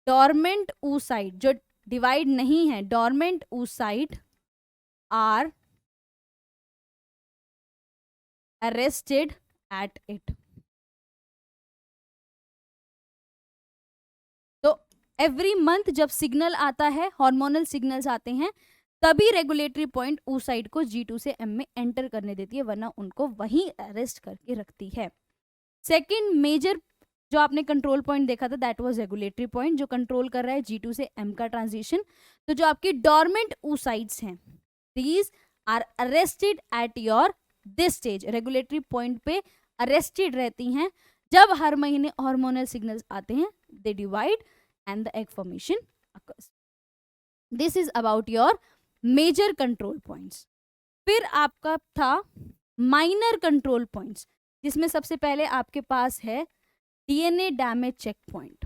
डोरमेंट oocyte जो डिवाइड नहीं है, dormant oocyte are arrested at it. तो एवरी मंथ जब सिग्नल आता है, हार्मोनल सिग्नल्स आते हैं, तभी रेगुलेटरी पॉइंट oocyte को G2 से M में एंटर करने देती है, वरना उनको वहीं अरेस्ट करके रखती है। सेकेंड मेजर जो आपने कंट्रोल पॉइंट देखा था दैट वाज रेगुलेटरी पॉइंट, जो कंट्रोल कर रहा है G2 से M का ट्रांजिशन। तो जो आपकी डोरमेंट oocytes हैं, these are arrested at your this stage, regulatory point पे अरेस्टेड रहती हैं। जब हर महीने हार्मोनल सिग्नल्स आते हैं, they divide and the egg formation occurs. This is about your major control points. फिर आपका था माइनर कंट्रोल पॉइंट्स, जिसमें सबसे पहले आपके पास है DNA damage check point.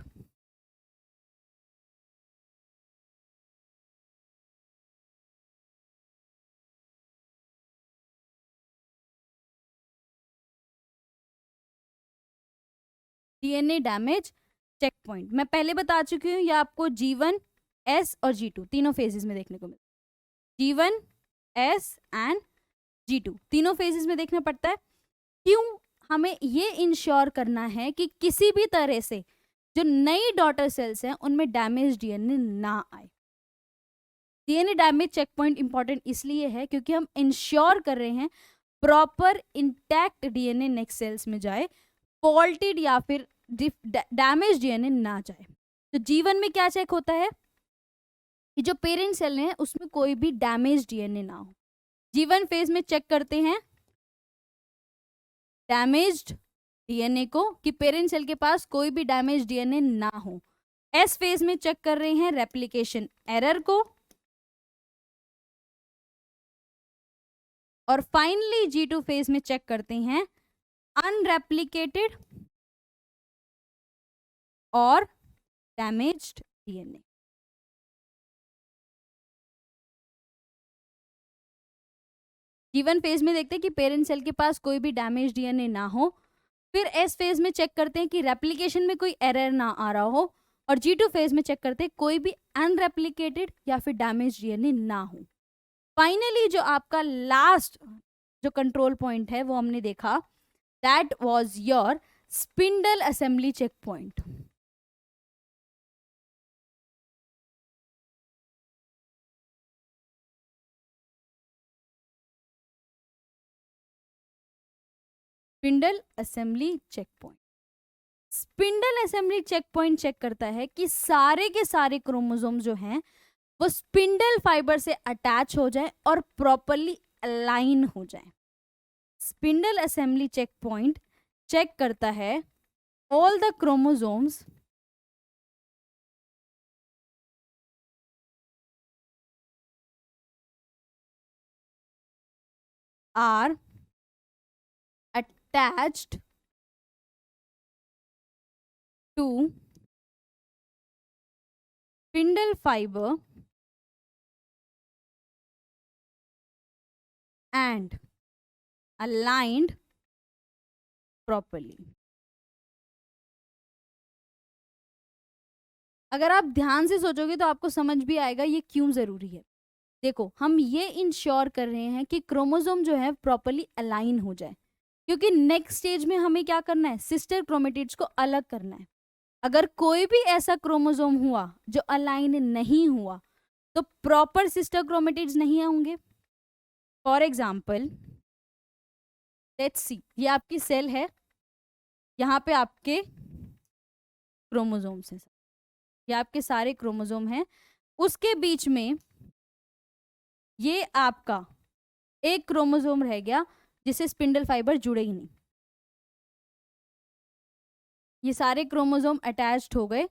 DNA damage check point मैं पहले बता चुकी हूँ, ये आपको G1, S और G2 तीनों फेजेस में देखने को मिलता है। G1, S एंड G2 तीनों फेजेस में देखना पड़ता है। क्यों? हमें ये इंश्योर करना है कि किसी भी तरह से जो नई डॉटर सेल्स हैं उनमें डैमेज डीएनए ना आए। DNA damage check point important इसलिए है क्योंकि हम इंश्योर कर रहे हैं proper intact DNA next cells में जाए, फॉल्टेड या फिर डैमेज डीएनए ना जाए। तो जीवन में क्या चेक होता है कि जो पेरेंट सेल है उसमें कोई भी डैमेज डीएनए ना हो। जीवन फेज में चेक करते हैं डैमेज्ड डीएनए को, कि पेरेंट सेल के पास कोई भी डैमेज डीएनए ना हो। एस फेज में चेक कर रहे हैं रेप्लिकेशन एरर को, और फाइनली G2 फेज में चेक करते हैं अनरेप्लिकेटेड और डैमेज्ड डीएनए। G1 फेज में देखते हैं कि पेरेंट सेल के पास कोई भी डैमेज डीएनए ना हो। फिर एस फेज में चेक करते हैं कि रेप्लिकेशन में कोई एरर ना आ रहा हो, और G2 फेज में चेक करते हैं कोई भी अनरेप्लिकेटेड या फिर डैमेज डीएनए ना हो। फाइनली जो आपका लास्ट जो कंट्रोल पॉइंट है वो हमने देखा, that was your spindle assembly check point. Spindle assembly check point, spindle assembly check point check करता है कि सारे के सारे क्रोमोसोम जो हैं वो स्पिंडल फाइबर से अटैच हो जाए और प्रॉपरली अलाइन हो जाए। Spindle assembly check point check करता है all the chromosomes are attached to spindle fiber and aligned properly। अगर आप ध्यान से सोचोगे तो आपको समझ भी आएगा ये क्यों जरूरी है। देखो, हम ये इंश्योर कर रहे हैं कि क्रोमोसोम जो है प्रॉपरली अलाइन हो जाए, क्योंकि नेक्स्ट स्टेज में हमें क्या करना है, सिस्टर क्रोमेटिड्स को अलग करना है। अगर कोई भी ऐसा क्रोमोसोम हुआ जो अलाइन नहीं हुआ तो प्रॉपर सिस्टर क्रोमेटिड्स नहीं होंगे। फॉर एग्जाम्पल लेट्स सी, ये आपकी सेल है, यहाँ पे आपके क्रोमोसोम्स हैं, ये आपके सारे क्रोमोसोम हैं, उसके बीच में ये आपका एक क्रोमोसोम रह गया जिसे स्पिंडल फाइबर जुड़े ही नहीं। ये सारे क्रोमोसोम अटैच्ड हो गए,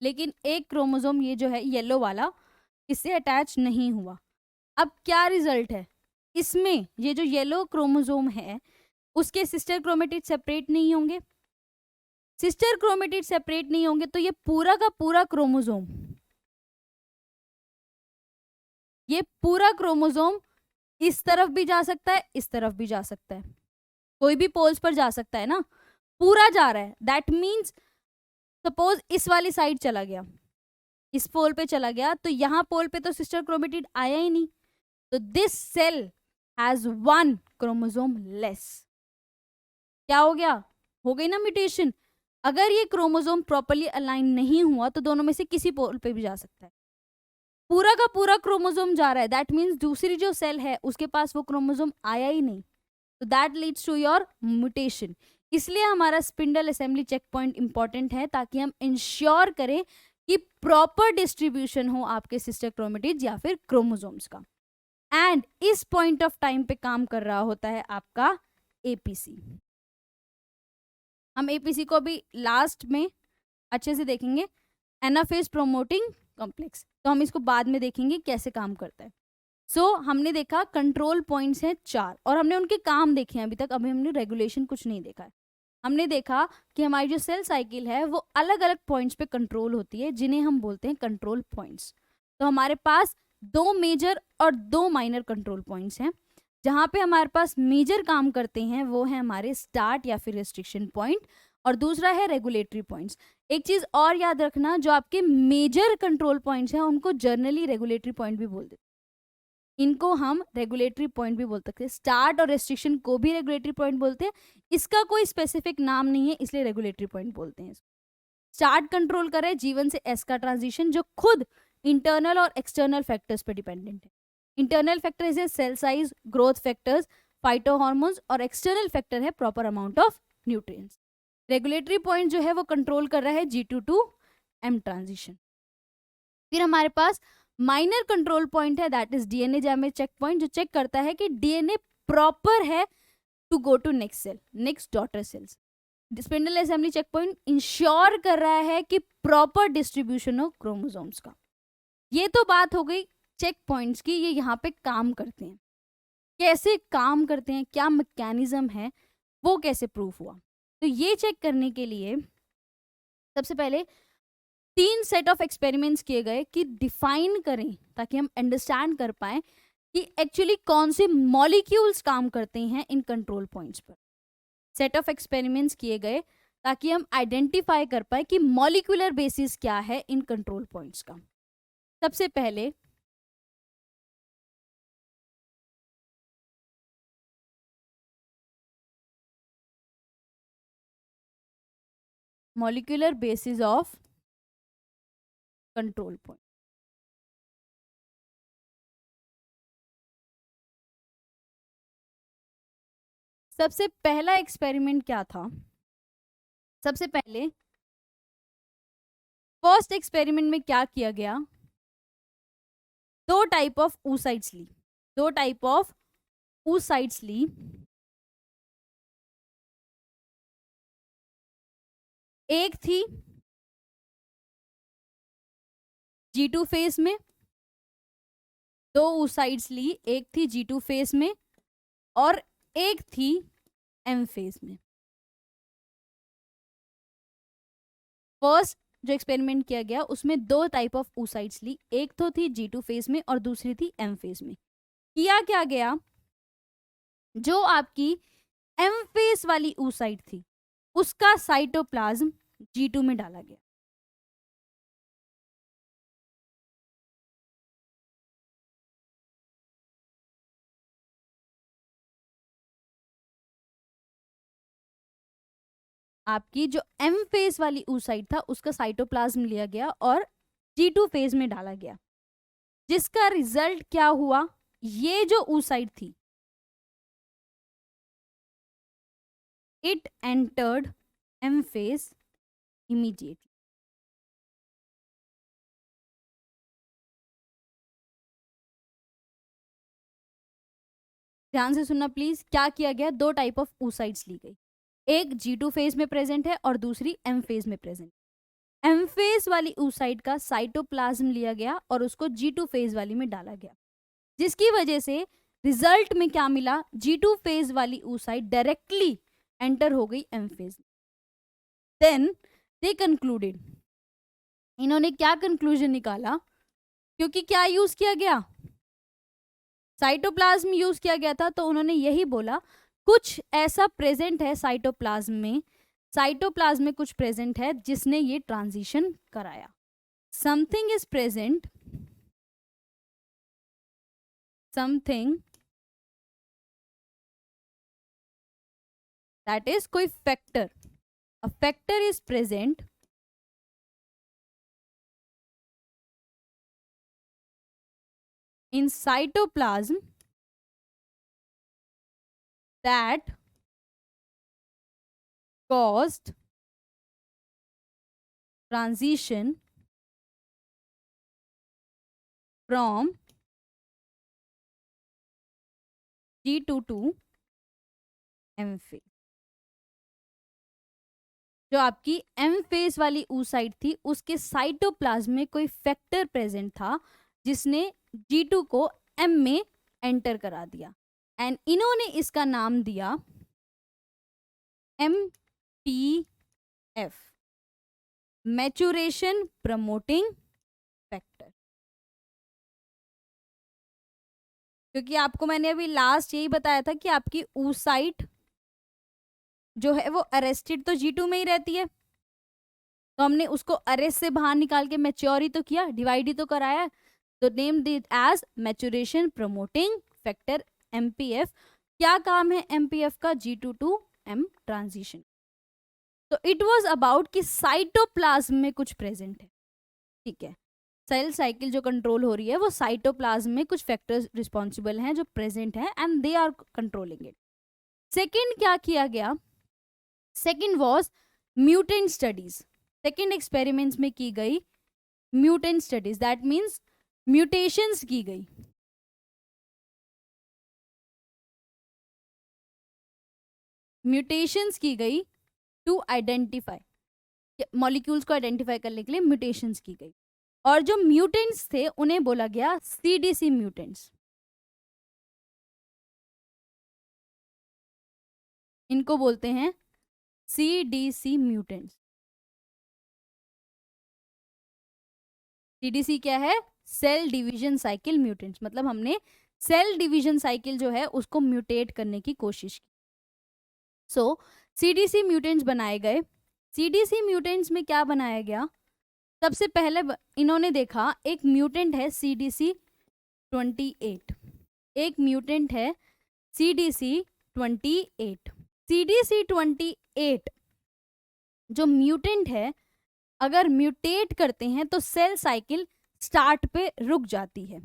लेकिन एक क्रोमोसोम ये जो है येलो वाला इससे अटैच नहीं हुआ। अब क्या रिजल्ट है इसमें, ये जो येलो क्रोमोसोम है उसके सिस्टर क्रोमेटिड सेपरेट नहीं होंगे। सिस्टर क्रोमेटिड सेपरेट नहीं होंगे तो ये पूरा का पूरा क्रोमोसोम, ये पूरा क्रोमोसोम इस तरफ भी जा सकता है, इस तरफ भी जा सकता है, कोई भी पोल्स पर जा सकता है ना, पूरा जा रहा है। दैट मीन्स सपोज इस वाली साइड चला गया, इस पोल पे चला गया, तो यहाँ पोल पे तो सिस्टर क्रोमेटिड आया ही नहीं, तो this cell has 1 chromosome less. क्या हो गया? हो गई ना म्यूटेशन। अगर ये क्रोमोसोम प्रॉपर्ली अलाइन नहीं हुआ तो दोनों में से किसी पोल पे भी जा सकता है। पूरा का पूरा क्रोमोसोम जा रहा है, दैट मीन्स दूसरी जो सेल है उसके पास वो क्रोमोसोम आया ही नहीं, तो that leads to your mutation. इसलिए हमारा spindle assembly check point important है, ताकि हम इंश्योर करें कि प्रॉपर डिस्ट्रीब्यूशन हो आपके सिस्टर क्रोमेटिड्स या फिर क्रोमोसोम्स का। एंड इस पॉइंट ऑफ टाइम पे काम कर रहा होता है आपका एपीसी। हम एपीसी को भी लास्ट में अच्छे से देखेंगे, एनाफेज प्रोमोटिंग कॉम्प्लेक्स, तो हम इसको बाद में देखेंगे कैसे काम करता है। हमने देखा कंट्रोल पॉइंट्स हैं 4 और हमने उनके काम देखे हैं अभी तक, अभी हमने रेगुलेशन कुछ नहीं देखा है। हमने देखा कि हमारी जो सेल साइकिल है वो अलग अलग पॉइंट्स पे कंट्रोल होती है, जिन्हें हम बोलते हैं कंट्रोल पॉइंट्स। तो हमारे पास 2 मेजर और 2 माइनर कंट्रोल पॉइंट्स हैं। जहाँ पे हमारे पास मेजर काम करते हैं वो है हमारे स्टार्ट या फिर रेस्ट्रिक्शन पॉइंट, और दूसरा है रेगुलेटरी पॉइंट्स। एक चीज और याद रखना, जो आपके मेजर कंट्रोल पॉइंट्स हैं उनको जर्नली रेगुलेटरी पॉइंट भी बोलते हैं, इनको हम रेगुलेटरी पॉइंट भी बोल सकते हैं। स्टार्ट और रेस्ट्रिक्शन को भी रेगुलेटरी पॉइंट बोलते हैं, इसका कोई स्पेसिफिक नाम नहीं है इसलिए रेगुलेटरी पॉइंट बोलते हैं। स्टार्ट कंट्रोल करे जीवन से एस का ट्रांजिशन, जो खुद इंटरनल और एक्सटर्नल फैक्टर्स पे डिपेंडेंट है। इंटरनल फैक्टर है cell size, growth factors, phyto hormones, और एक्सटर्नल फैक्टर है proper amount of nutrients. Regulatory point जो है वो कंट्रोल कर रहा है G2 टू M ट्रांजिशन। फिर हमारे पास माइनर कंट्रोल पॉइंट है, that is DNA damage check point, जो चेक करता है कि डीएनए प्रॉपर है to go to next cell, next daughter cells. Spindle assembly check point ensure कर रहा है कि प्रॉपर डिस्ट्रीब्यूशन हो क्रोमोसोम्स का। ये तो बात हो गई चेक पॉइंट्स की, ये यहाँ पे काम करते हैं, कैसे काम करते हैं, क्या मैकेनिज्म है, वो कैसे प्रूफ हुआ। तो ये चेक करने के लिए सबसे पहले 3 सेट ऑफ एक्सपेरिमेंट्स किए गए कि डिफाइन करें, ताकि हम अंडरस्टैंड कर पाए कि एक्चुअली कौन से मॉलिक्यूल्स काम करते हैं इन कंट्रोल पॉइंट्स पर। सेट ऑफ एक्सपेरिमेंट्स किए गए ताकि हम आइडेंटिफाई कर पाए कि मॉलिक्यूलर बेसिस क्या है इन कंट्रोल पॉइंट्स का। सबसे पहले molecular basis of control point. सबसे पहला एक्सपेरिमेंट क्या था? सबसे पहले फर्स्ट एक्सपेरिमेंट में क्या किया गया, 2 टाइप ऑफ oocytes ली, 2 टाइप ऑफ oocytes ली। एक थी G2 फेज में, 2 oocytes ली, एक थी G2 फेज में और एक थी M फेज में। फर्स्ट जो एक्सपेरिमेंट किया गया उसमें 2 टाइप ऑफ oocytes ली, एक तो थी G2 फेज में और दूसरी थी M फेज में। किया क्या गया, जो आपकी M फेज वाली oocyte थी उसका साइटोप्लाज्म G2 में डाला गया। आपकी जो M फेज वाली oocyte था उसका साइटोप्लाज्म लिया गया और G2 फेज में डाला गया, जिसका रिजल्ट क्या हुआ, ये जो oocyte थी it entered M phase immediately। ध्यान से सुनना प्लीज, क्या किया गया, 2 टाइप ऑफ oocytes ली गई, एक G2 फेज में प्रेजेंट है और दूसरी M फेज में प्रेजेंट। M फेज वाली oocyte का साइटोप्लाज्म लिया गया और उसको G2 फेज वाली में डाला गया, जिसकी वजह से रिजल्ट में क्या मिला, G2 फेज वाली oocyte डायरेक्टली एंटर हो गई M phase. Then they concluded, इन्होंने क्या कंक्लूजन निकाला, क्योंकि क्या यूज किया गया, साइटोप्लाज्म यूज किया गया था, तो उन्होंने यही बोला कुछ ऐसा प्रेजेंट है साइटोप्लाज्म में, साइटोप्लाज्म में कुछ प्रेजेंट है जिसने ये ट्रांजिशन कराया. Something is present, something that is कोई factor, a factor is present in cytoplasm that caused transition from G2 to M phase. जो आपकी M phase वाली oocyte थी उसके साइटोप्लाज्म में कोई फैक्टर प्रेजेंट था जिसने G2 को M में एंटर करा दिया, एंड इन्होंने इसका नाम दिया MPF, मैचुरेशन प्रमोटिंग फैक्टर. क्योंकि आपको मैंने अभी लास्ट यही बताया था कि आपकी oocyte जो है वो अरेस्टेड तो G2 में ही रहती है, तो हमने उसको अरेस्ट से बाहर निकाल के मैच्योर ही तो किया, डिवाइड ही तो कराया, तो name this as maturation promoting factor MPF. क्या काम है MPF का? G2 to M transition. तो इट वाज अबाउट कि साइटोप्लाज्म में कुछ प्रेजेंट है, ठीक है. सेल साइकिल जो कंट्रोल हो रही है वो साइटोप्लाज्म में कुछ फैक्टर्स रिस्पॉन्सिबल हैं जो प्रेजेंट हैं and they are controlling it. Second क्या किया गया? Second was mutant studies. Second experiments में की गई mutant studies, that means mutations की गई. म्यूटेशंस की गई टू आइडेंटिफाई, मॉलिक्यूल्स को आइडेंटिफाई करने के लिए म्यूटेशंस की गई. और जो म्यूटेंट्स थे उन्हें बोला गया CDC म्यूटेंट्स. इनको बोलते हैं CDC म्यूटेंट्स. CDC क्या है? Cell division cycle mutants. मतलब हमने सेल डिवीजन साइकिल जो है उसको म्यूटेट करने की कोशिश की. सो CDC म्यूटेंट्स बनाए गए. CDC म्यूटेंट्स में क्या बनाया गया? सबसे पहले इन्होंने देखा एक म्यूटेंट है CDC28, एक म्यूटेंट है CDC28. CDC28 जो म्यूटेंट है अगर म्यूटेट करते हैं तो सेल साइकिल स्टार्ट पे रुक जाती है.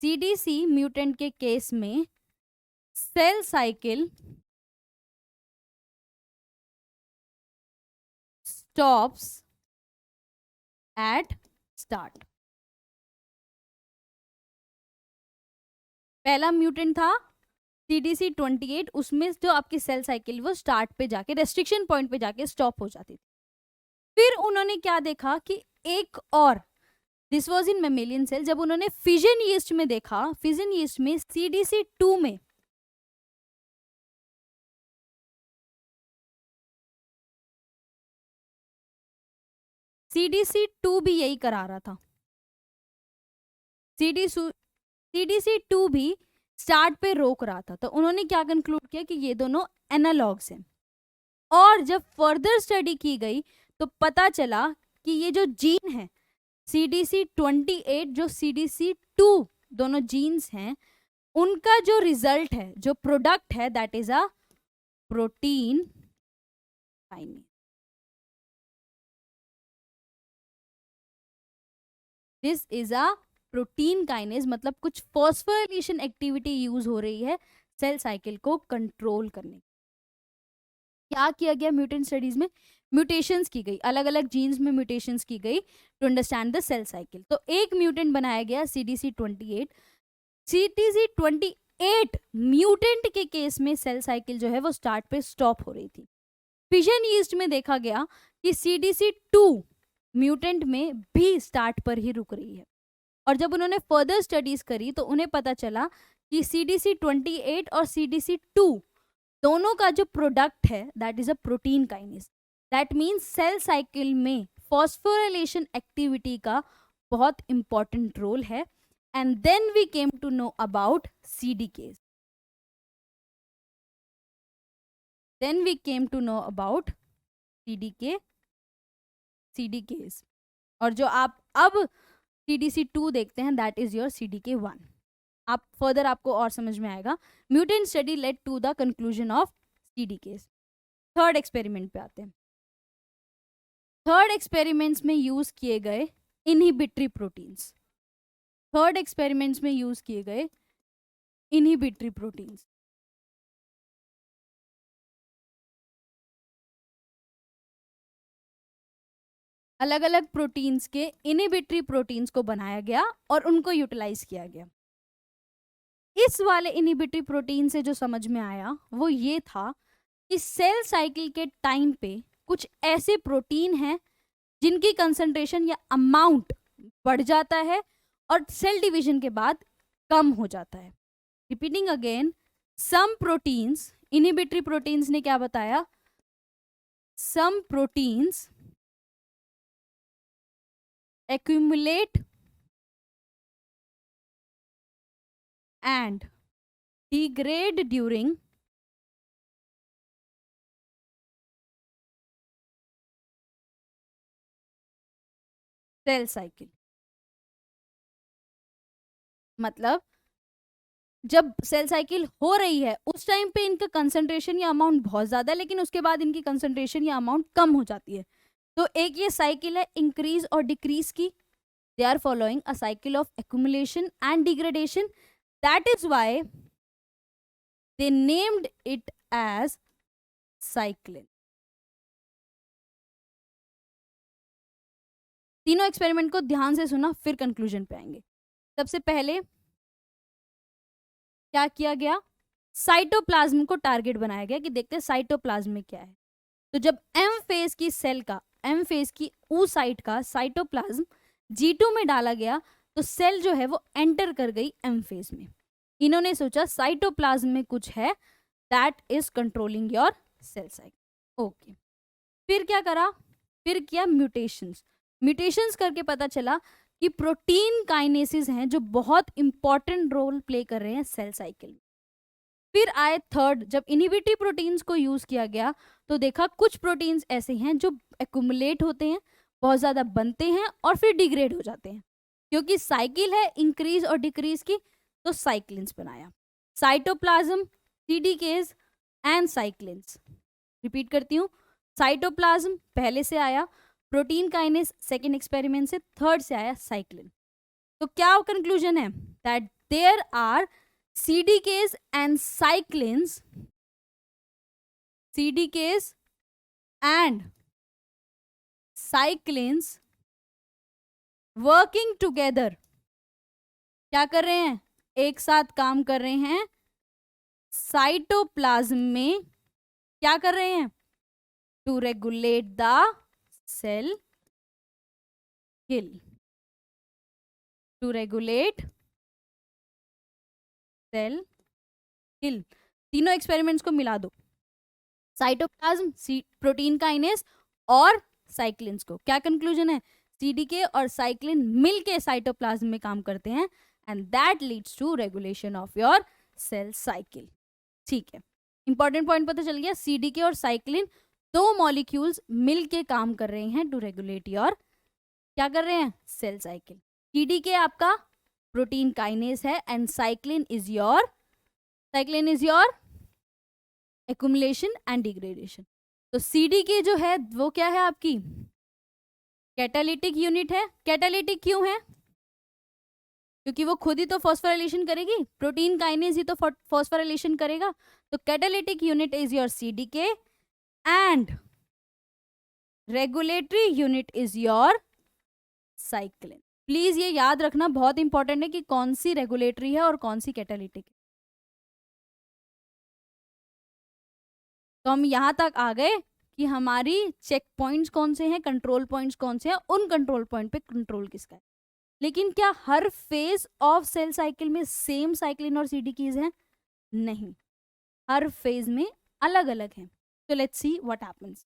CDC म्यूटेंट के केस में cell cycle stops at start. पहला म्यूटेंट था CDC28, उसमें जो आपकी सेल साइकिल वो स्टार्ट पे जाके रेस्ट्रिक्शन पॉइंट पे जाके स्टॉप हो जाती थी. फिर उन्होंने क्या देखा कि एक और, this was in mammalian cell, जब उन्होंने फिजन यीस्ट में देखा, फिजन यीस्ट में CDC2 में CDC2 भी यही करा रहा था. CDC2 भी स्टार्ट पे रोक रहा था. तो उन्होंने क्या कंक्लूड किया कि ये दोनों एनालॉग्स हैं. और जब फर्दर स्टडी की गई तो पता चला कि ये जो जीन है CDC28 जो CDC2 दोनों जीन्स हैं उनका जो रिजल्ट है, जो प्रोडक्ट है, that is a protein kinase. This is a protein kinase. मतलब कुछ फॉस्फोरिलेशन एक्टिविटी यूज हो रही है सेल साइकिल को कंट्रोल करने. क्या किया गया म्यूटेंट स्टडीज में? म्यूटेशंस की गई, अलग अलग जीन्स में म्यूटेशंस की गई to understand the cell cycle. तो एक म्यूटेंट बनाया गया CDC28. CDC28 म्यूटेंट के केस में सेल साइकिल जो है वो स्टार्ट पे स्टॉप हो रही थी. फिजन यीस्ट में देखा गया कि CDC2 म्यूटेंट में भी स्टार्ट पर ही रुक रही है. और जब उन्होंने फर्दर स्टडीज करी तो उन्हें पता चला कि CDC28 और CDC2 दोनों का जो प्रोडक्ट है that is a protein kinase. That means cell cycle में फॉस्फोरिलेशन एक्टिविटी का बहुत इंपॉर्टेंट रोल है. and then we came to know about CDKs. Then we came to know about CDKs. और जो आप अब CDC2 देखते हैं, that is your CDK1. आप फर्दर आपको और समझ में आएगा. Mutant study led to the conclusion of CDKs. Third experiment पे आते हैं. थर्ड एक्सपेरिमेंट्स में यूज किए गए इनहिबिटरी प्रोटीन्स. थर्ड एक्सपेरिमेंट्स में यूज किए गए इनहिबिटरी प्रोटीन्स. अलग अलग प्रोटीन्स के इनहिबिटरी प्रोटीन्स को बनाया गया और उनको यूटिलाइज किया गया. इस वाले इनहिबिटरी प्रोटीन से जो समझ में आया वो ये था कि सेल साइकिल के टाइम पे कुछ ऐसे प्रोटीन हैं जिनकी कंसंट्रेशन या अमाउंट बढ़ जाता है और सेल डिवीजन के बाद कम हो जाता है. Repeating again, some proteins, inhibitory proteins ने क्या बताया, some proteins accumulate and degrade during cell cycle. मतलब जब सेल साइकिल हो रही है उस टाइम पे इनका कंसंट्रेशन या अमाउंट बहुत ज्यादा है, लेकिन उसके बाद इनकी कंसंट्रेशन या अमाउंट कम हो जाती है. तो एक ये साइकिल है इंक्रीज और डिक्रीज की. They are following a cycle of accumulation and degradation. That is why they named it as cyclin. तीनों एक्सपेरिमेंट को ध्यान से सुना, फिर कंक्लूजन पे आएंगे. सबसे पहले क्या किया गया, साइटोप्लाज्म को टारगेट बनाया गया कि देखते हैं साइटोप्लाज्म में क्या है. तो जब एम फेज की सेल का, एम फेज की oocyte का साइटोप्लाज्म G2 में डाला गया तो सेल जो है वो एंटर कर गई एम फेज में. इन्होंने सोचा साइटोप्लाज्म में कुछ है that is controlling your cell cycle. Okay, फिर क्या करा, फिर किया म्यूटेशंस. म्यूटेशंस करके पता चला कि प्रोटीन काइनेसिस हैं जो बहुत इंपॉर्टेंट रोल प्ले कर रहे हैं सेल साइकिल में. फिर आए थर्ड, जब इनहिबिटरी प्रोटीन्स को यूज किया गया तो देखा कुछ प्रोटीन्स ऐसे हैं जो एक्यूमुलेट होते हैं, बहुत ज्यादा बनते हैं और फिर डिग्रेड हो जाते हैं. क्योंकि साइकिल है इंक्रीज और डिक्रीज की, तो साइक्लिन्स बनाया. Cytoplasm, CDKs and cyclins. Repeat करती हूँ, साइटोप्लाज्म पहले से आया, प्रोटीन काइनेस सेकेंड एक्सपेरिमेंट से, थर्ड से आया साइक्लिन. तो क्या कंक्लूजन है, that there are CDKs and cyclins, CDKs and cyclins working together. क्या कर रहे हैं, एक साथ काम कर रहे हैं साइटोप्लाज्म में. क्या कर रहे हैं, to regulate the cell cycle, to regulate cell cycle. तीनों एक्सपेरिमेंट्स को मिला दो, साइटोप्लाज्म, प्रोटीन काइनेस और साइक्लिन्स को. क्या कंक्लूजन है, CDK और साइक्लिन मिलके साइटोप्लाज्म में काम करते हैं and that leads to regulation of your cell cycle. ठीक है, इंपॉर्टेंट पॉइंट पता चल गया. CDK और साइक्लिन दो मॉलिक्यूल्स मिलके काम कर रहे हैं टू रेगुलेट योर, क्या कर रहे हैं, सेल साइकिल. CDK आपका प्रोटीन काइनेस है and cyclin is your accumulation and degradation. तो CDK जो है वो क्या है आपकी कैटालिटिक यूनिट है. कैटालिटिक क्यों है, क्योंकि वो खुद ही तो फॉस्फोराइलेशन करेगी, प्रोटीन काइनेस ही तो फॉस्फोराइलेशन करेगा. तो catalytic unit is your CDK and regulatory unit is your cyclin. Please ये याद रखना, बहुत इंपॉर्टेंट है कि कौन सी रेगुलेटरी है और कौन सी कैटालिटिक है. तो हम यहां तक आ गए कि हमारी चेक पॉइंट्स कौन से हैं, कंट्रोल पॉइंट्स कौन से हैं, उन कंट्रोल पॉइंट पे कंट्रोल किसका है. लेकिन क्या हर फेज ऑफ सेल साइकिल में सेम साइक्लिन और CDKs हैं, नहीं, हर फेज में अलग अलग हैं. तो लेट्स सी व्हाट हैपेंस.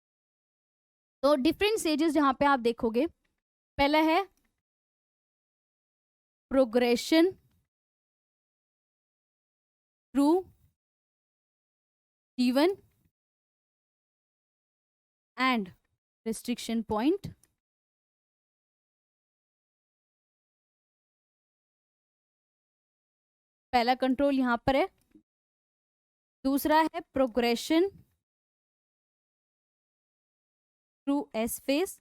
तो डिफरेंट स्टेजेस जहां पे आप देखोगे, पहला है progression through G1 and restriction point. पहला कंट्रोल यहां पर है, दूसरा है progression through S phase,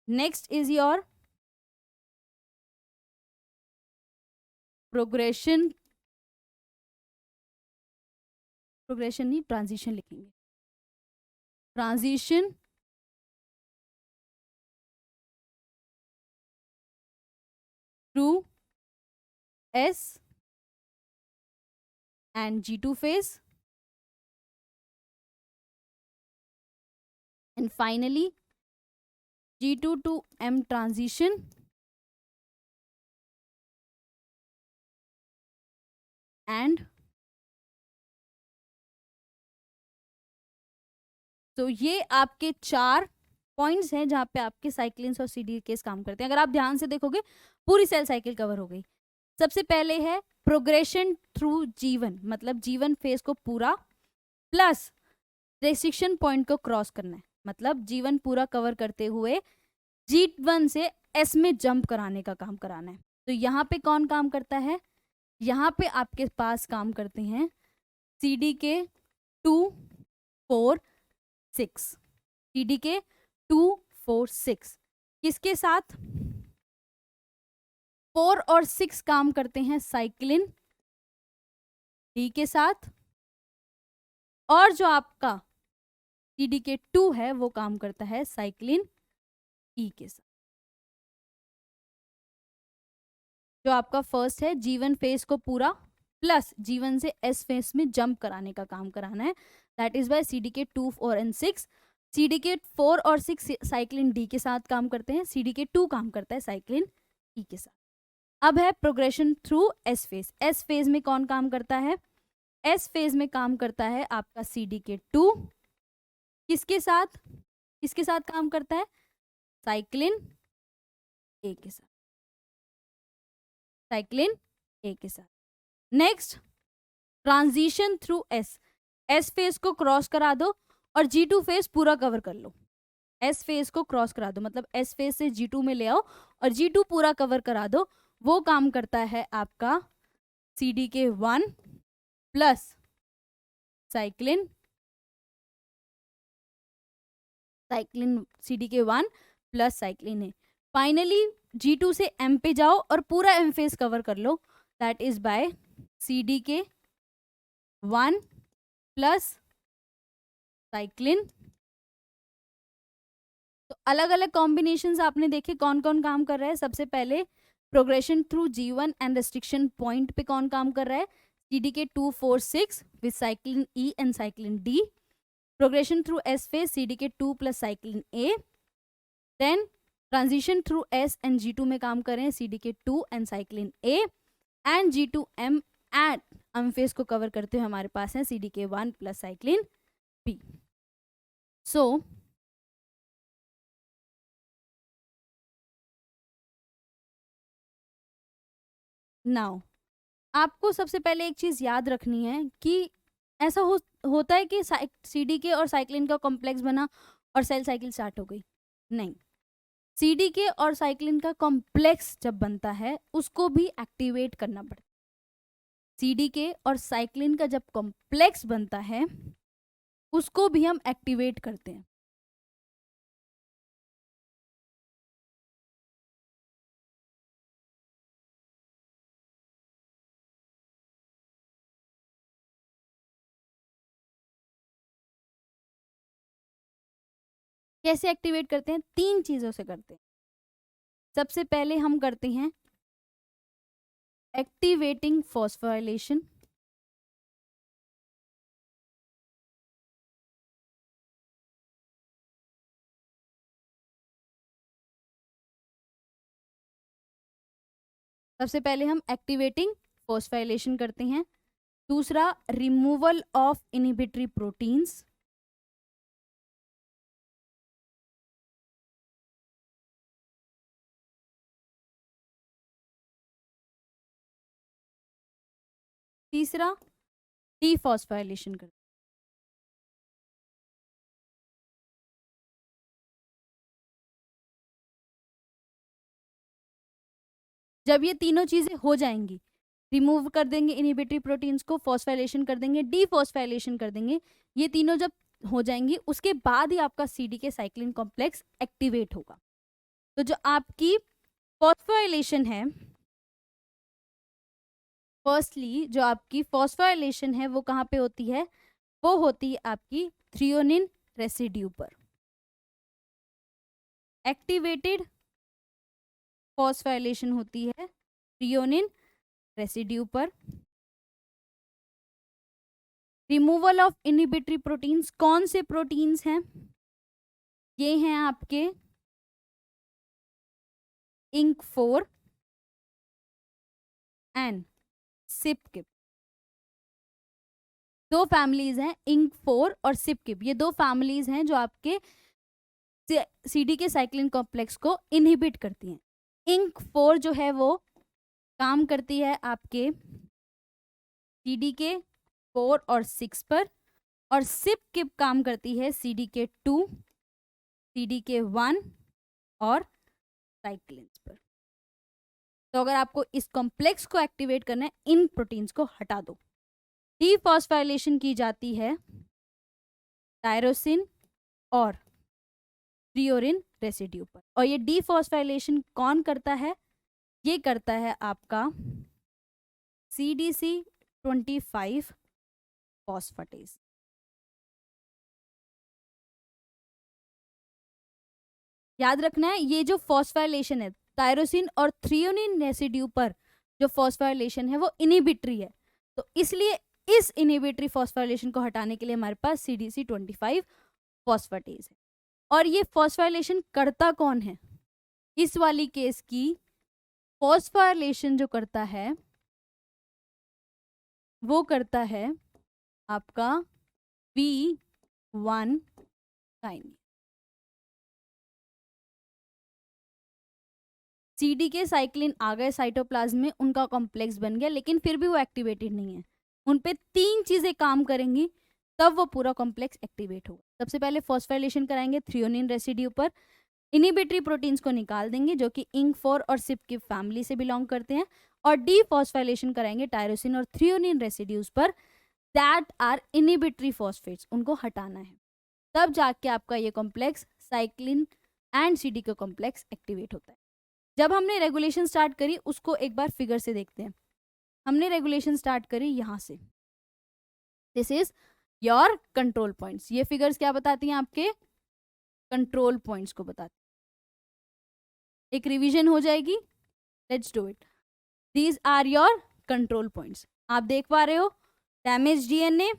next is your progression नहीं, ट्रांजिशन लिखेंगे, transition through S and G2 phase, and finally G2 to M transition and तो ये आपके 4 पॉइंट्स हैं जहां पे आपके साइक्लिन्स और सीडीकेस काम करते हैं। अगर आप ध्यान से देखोगे पूरी सेल साइकिल कवर हो गई। सबसे पहले है प्रोग्रेशन थ्रू G1, मतलब G1 फेज को पूरा प्लस रेस्ट्रिक्शन पॉइंट को क्रॉस करना है, मतलब G1 पूरा कवर करते हुए G1 से S में जंप कराने का काम कराना है। तो यहाँ पे कौन काम करता है, यहाँ पे आपके पास काम करते हैं CDK 2, 4, 6, CDK 2, 4, 6 किसके साथ, 4 और 6 काम करते हैं साइक्लिन डी के साथ, और जो आपका CDK 2 है वो काम करता है साइक्लिन ई के साथ। जो आपका फर्स्ट है G1 फेज को पूरा प्लस G1 से S फेज में जंप कराने का काम कराना है, that is by CDK 2, 4 and 6। CDK 4 और 6 साइक्लिन डी के साथ काम करते हैं, CDK 2 काम करता है साइक्लिन ई के साथ। अब है progression through S phase. S phase में कौन काम करता है, एस फेज में काम करता है आपका CDK 2, किसके साथ काम करता है, साइक्लिन ए के साथ, साइक्लिन ए के साथ। Next transition through S, S phase को क्रॉस करा दो और G2 फेज पूरा कवर कर लो। एस फेज को क्रॉस करा दो, मतलब एस फेज से G2 में ले आओ और G2 पूरा कवर करा दो। वो काम करता है आपका CDK 1 plus cyclin CDK 1 plus cyclin है। फाइनली G2 से M पे जाओ और पूरा M फेज कवर कर लो, that is by CDK 1 plus cyclin. तो अलग अलग कॉम्बिनेशंस आपने देखे कौन कौन काम कर रहा है। सबसे पहले progression through G1 and restriction point पे कौन काम कर रहा है, CDK 2, 4, 6 with cyclin E and cyclin D। Progression through S phase CDK 2 plus cyclin A। Then transition through S and G2 में काम कर रहे हैं CDK 2 and cyclin A, and G2 M and M phase को cover करते हुए हमारे पास है CDK 1 plus cyclin P। So now आपको सबसे पहले एक चीज याद रखनी है कि ऐसा होता है कि CDK और साइक्लिन का कॉम्प्लेक्स बना और सेल साइकिल स्टार्ट हो गई, नहीं। CDK और साइक्लिन का कॉम्प्लेक्स जब बनता है उसको भी एक्टिवेट करना पड़ता है। CDK और साइक्लिन का जब कॉम्प्लेक्स बनता है उसको भी हम एक्टिवेट करते हैं। कैसे एक्टिवेट करते हैं, 3 चीजों से करते हैं। सबसे पहले हम करते हैं एक्टिवेटिंग फॉस्फोराइलेशन, सबसे पहले हम एक्टिवेटिंग फॉस्फोराइलेशन करते हैं। दूसरा रिमूवल ऑफ इनहिबिटरी प्रोटीन्स, तीसरा डीफॉस्फोराइलेशन कर, जब ये तीनों चीजें हो जाएंगी, रिमूव कर देंगे इनहिबिटरी प्रोटीन्स को, फॉस्फोराइलेशन कर देंगे, डीफॉस्फोराइलेशन कर देंगे, ये तीनों जब हो जाएंगी उसके बाद ही आपका सीडीके साइक्लिन कॉम्प्लेक्स एक्टिवेट होगा। तो जो आपकी फॉस्फोराइलेशन है, फर्स्टली जो आपकी फॉस्फोराइलेशन है वो कहाँ पे होती है, वो होती है आपकी थ्रियोनिन रेसिड्यू पर। एक्टिवेटेड फॉस्फोराइलेशन होती है थ्रियोनिन रेसिड्यू पर। रिमूवल ऑफ इनहिबिटरी प्रोटीन्स, कौन से प्रोटीन्स हैं, ये हैं आपके INK4 एंड सिपकिप। दो फैमिलीज हैं, INK4 और सिपकिप, ये दो फैमिलीज हैं जो आपके सीडीके साइक्लिन कॉम्प्लेक्स को इनहिबिट करती हैं। INK4 जो है वो काम करती है आपके CDK4 और 6 पर, और सिपकिप काम करती है CDK2, CDK1 और साइक्लिन्स पर। तो अगर आपको इस कॉम्प्लेक्स को एक्टिवेट करना है, इन प्रोटीन्स को हटा दो। डीफॉस्फोराइलेशन की जाती है टायरोसिन और थ्रियोनिन रेसिड्यू पर, और ये डीफॉस्फोराइलेशन कौन करता है, ये करता है आपका CDC25 फॉस्फेटेज। याद रखना है ये जो फॉस्फोराइलेशन है टायरोसिन और थ्रियोनिन रेसिड्यू पर, जो फॉस्फोराइलेशन है वो इनहिबिटरी है, तो इसलिए इस इनहिबिटरी फॉस्फोराइलेशन को हटाने के लिए हमारे पास CDC25 फॉस्फेटेज है। और ये फॉस्फोराइलेशन करता कौन है, इस वाली केस की फॉस्फोराइलेशन जो करता है वो करता है आपका V1 काइनेज। सीडीके साइक्लिन आ गए साइटोप्लाज्म में, उनका कॉम्प्लेक्स बन गया, लेकिन फिर भी वो एक्टिवेटेड नहीं है। उन पे तीन चीजें काम करेंगी तब वो पूरा कॉम्प्लेक्स एक्टिवेट होगा। सबसे पहले फॉस्फोराइलेशन कराएंगे थ्रियोनिन रेसिड्यू पर, इनहिबिटरी प्रोटीन्स को निकाल देंगे जो कि INK4 और सिपकिप फैमिली से बिलोंग करते हैं, और डीफॉस्फोराइलेशन कराएंगे टायरोसिन और थ्रियोनिन रेसिड्यूज पर, दैट आर इनहिबिटरी फॉस्फेट्स, उनको हटाना है। तब जाके आपका ये complex cyclin and CDK complex activate होता है। जब हमने रेगुलेशन स्टार्ट करी उसको एक बार फिगर से देखते हैं। हमने रेगुलेशन स्टार्ट करी यहां से, this is your control points. ये फिगर्स क्या बताती हैं, आपके कंट्रोल पॉइंट्स को बताती हैं। एक रिवीजन हो जाएगी, let's do it. These are your control points. आप देख पा रहे हो डैमेज डीएनए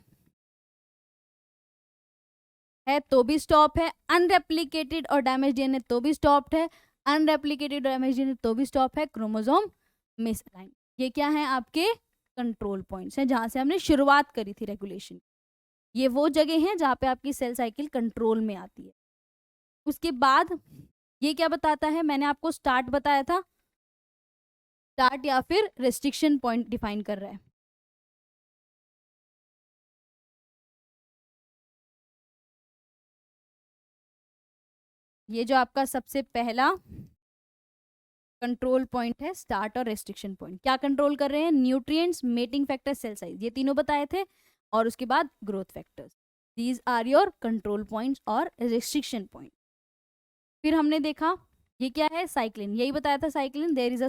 है तो भी स्टॉप है, अनरेप्लिकेटेड और डैमेज डीएनए तो भी स्टॉप्ड है, अनरेप्लिकेटेड डैमेज डीएनए तो भी स्टॉप है, क्रोमोसोम मिसअलाइन। ये क्या है, आपके कंट्रोल पॉइंट्स हैं जहां से हमने शुरुआत करी थी रेगुलेशन। ये वो जगह है जहां पे आपकी सेल साइकिल कंट्रोल में आती है। उसके बाद ये क्या बताता है, मैंने आपको स्टार्ट बताया था, स्टार्ट या फिर रेस्ट्रिक्शन पॉइंट डिफाइन कर रहा है। ये जो आपका सबसे पहला कंट्रोल पॉइंट है, स्टार्ट और रेस्ट्रिक्शन पॉइंट, क्या कंट्रोल कर रहे हैं, nutrients, mating factor, cell size, ये तीनों बताए थे, और उसके बाद growth factors. These are your control points और रेस्ट्रिक्शन पॉइंट। फिर हमने देखा ये क्या है, साइक्लिन, यही बताया था cyclin, there is a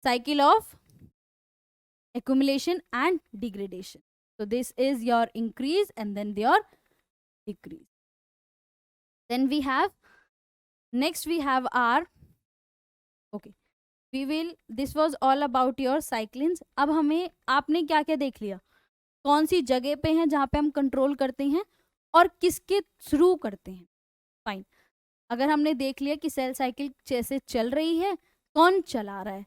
cycle of accumulation and degradation. So this is your increase and then your decrease. Then we have, next we have our, okay, we will, this was all about your cyclins. अब हमें, आपने क्या क्या देख लिया, कौन सी जगह पे हैं जहाँ पे हम कंट्रोल करते हैं और किसके थ्रू करते हैं। फाइन, अगर हमने देख लिया कि सेल साइकिल जैसे चल रही है, कौन चला रहा है,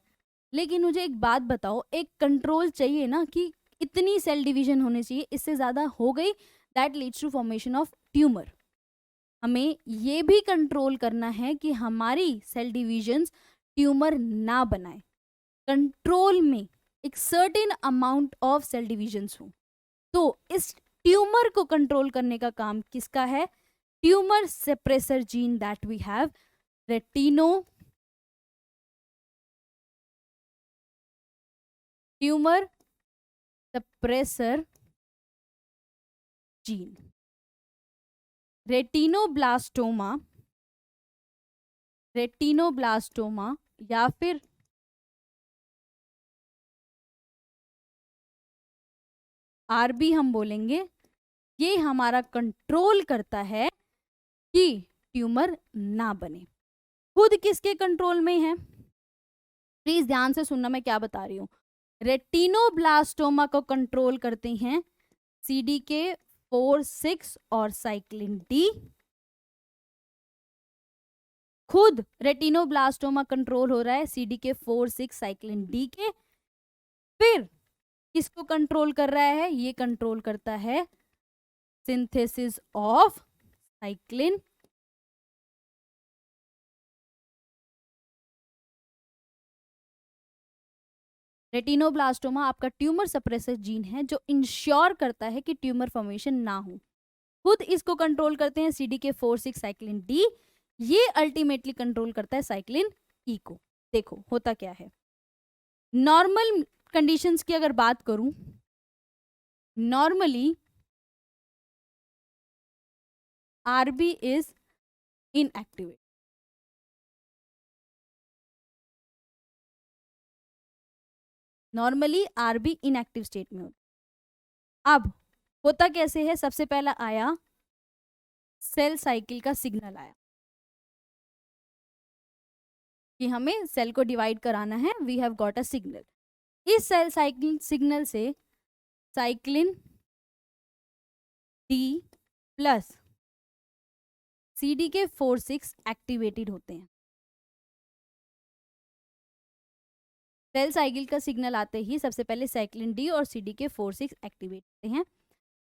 लेकिन मुझे एक बात बताओ, एक कंट्रोल चाहिए ना कि इतनी सेल डिवीजन होनी चाहिए, इससे ज्यादा हो गई that leads to formation of tumour. हमें ये भी कंट्रोल करना है कि हमारी सेल डिवीजन्स ट्यूमर ना बनाए। कंट्रोल में एक certain amount of cell divisions हो, तो इस ट्यूमर को कंट्रोल करने का काम किसका है? Tumour suppressor gene that we have, tumour suppressor gene. Retinoblastoma या फिर आरबी हम बोलेंगे, ये हमारा कंट्रोल करता है कि ट्यूमर ना बने। खुद किसके कंट्रोल में है? प्लीज ध्यान से सुनना मैं क्या बता रही हूं। रेटिनोब्लास्टोमा को कंट्रोल करते हैं CDK4/6 और साइक्लिन डी। खुद रेटिनोब्लास्टोमा कंट्रोल हो रहा है CDK4/6 साइक्लिन डी के। फिर किसको कंट्रोल कर रहा है? ये कंट्रोल करता है सिंथेसिस ऑफ साइक्लिन रेटिनोब्लास्टोमा आपका ट्यूमर सप्रेसर जीन है जो इंश्योर करता है कि ट्यूमर फॉर्मेशन ना हो। खुद इसको कंट्रोल करते हैं CDK4/6 साइक्लिन डी। ये अल्टीमेटली कंट्रोल करता है साइक्लिन ई को। देखो होता क्या है, नॉर्मल कंडीशंस की अगर बात करूं, normally RB is inactivate. Normally RB inactive state में होता। अब होता कैसे है? सबसे पहला आया सेल साइकिल का सिग्नल आया कि हमें सेल को डिवाइड कराना है, we have got a signal. इस सेल साइकिल सिग्नल से cyclin D plus CDK4/6 activated होते हैं। सेल साइकिल का सिग्नल आते ही सबसे पहले साइक्लिन डी और CDK4/6 एक्टिवेट होते हैं,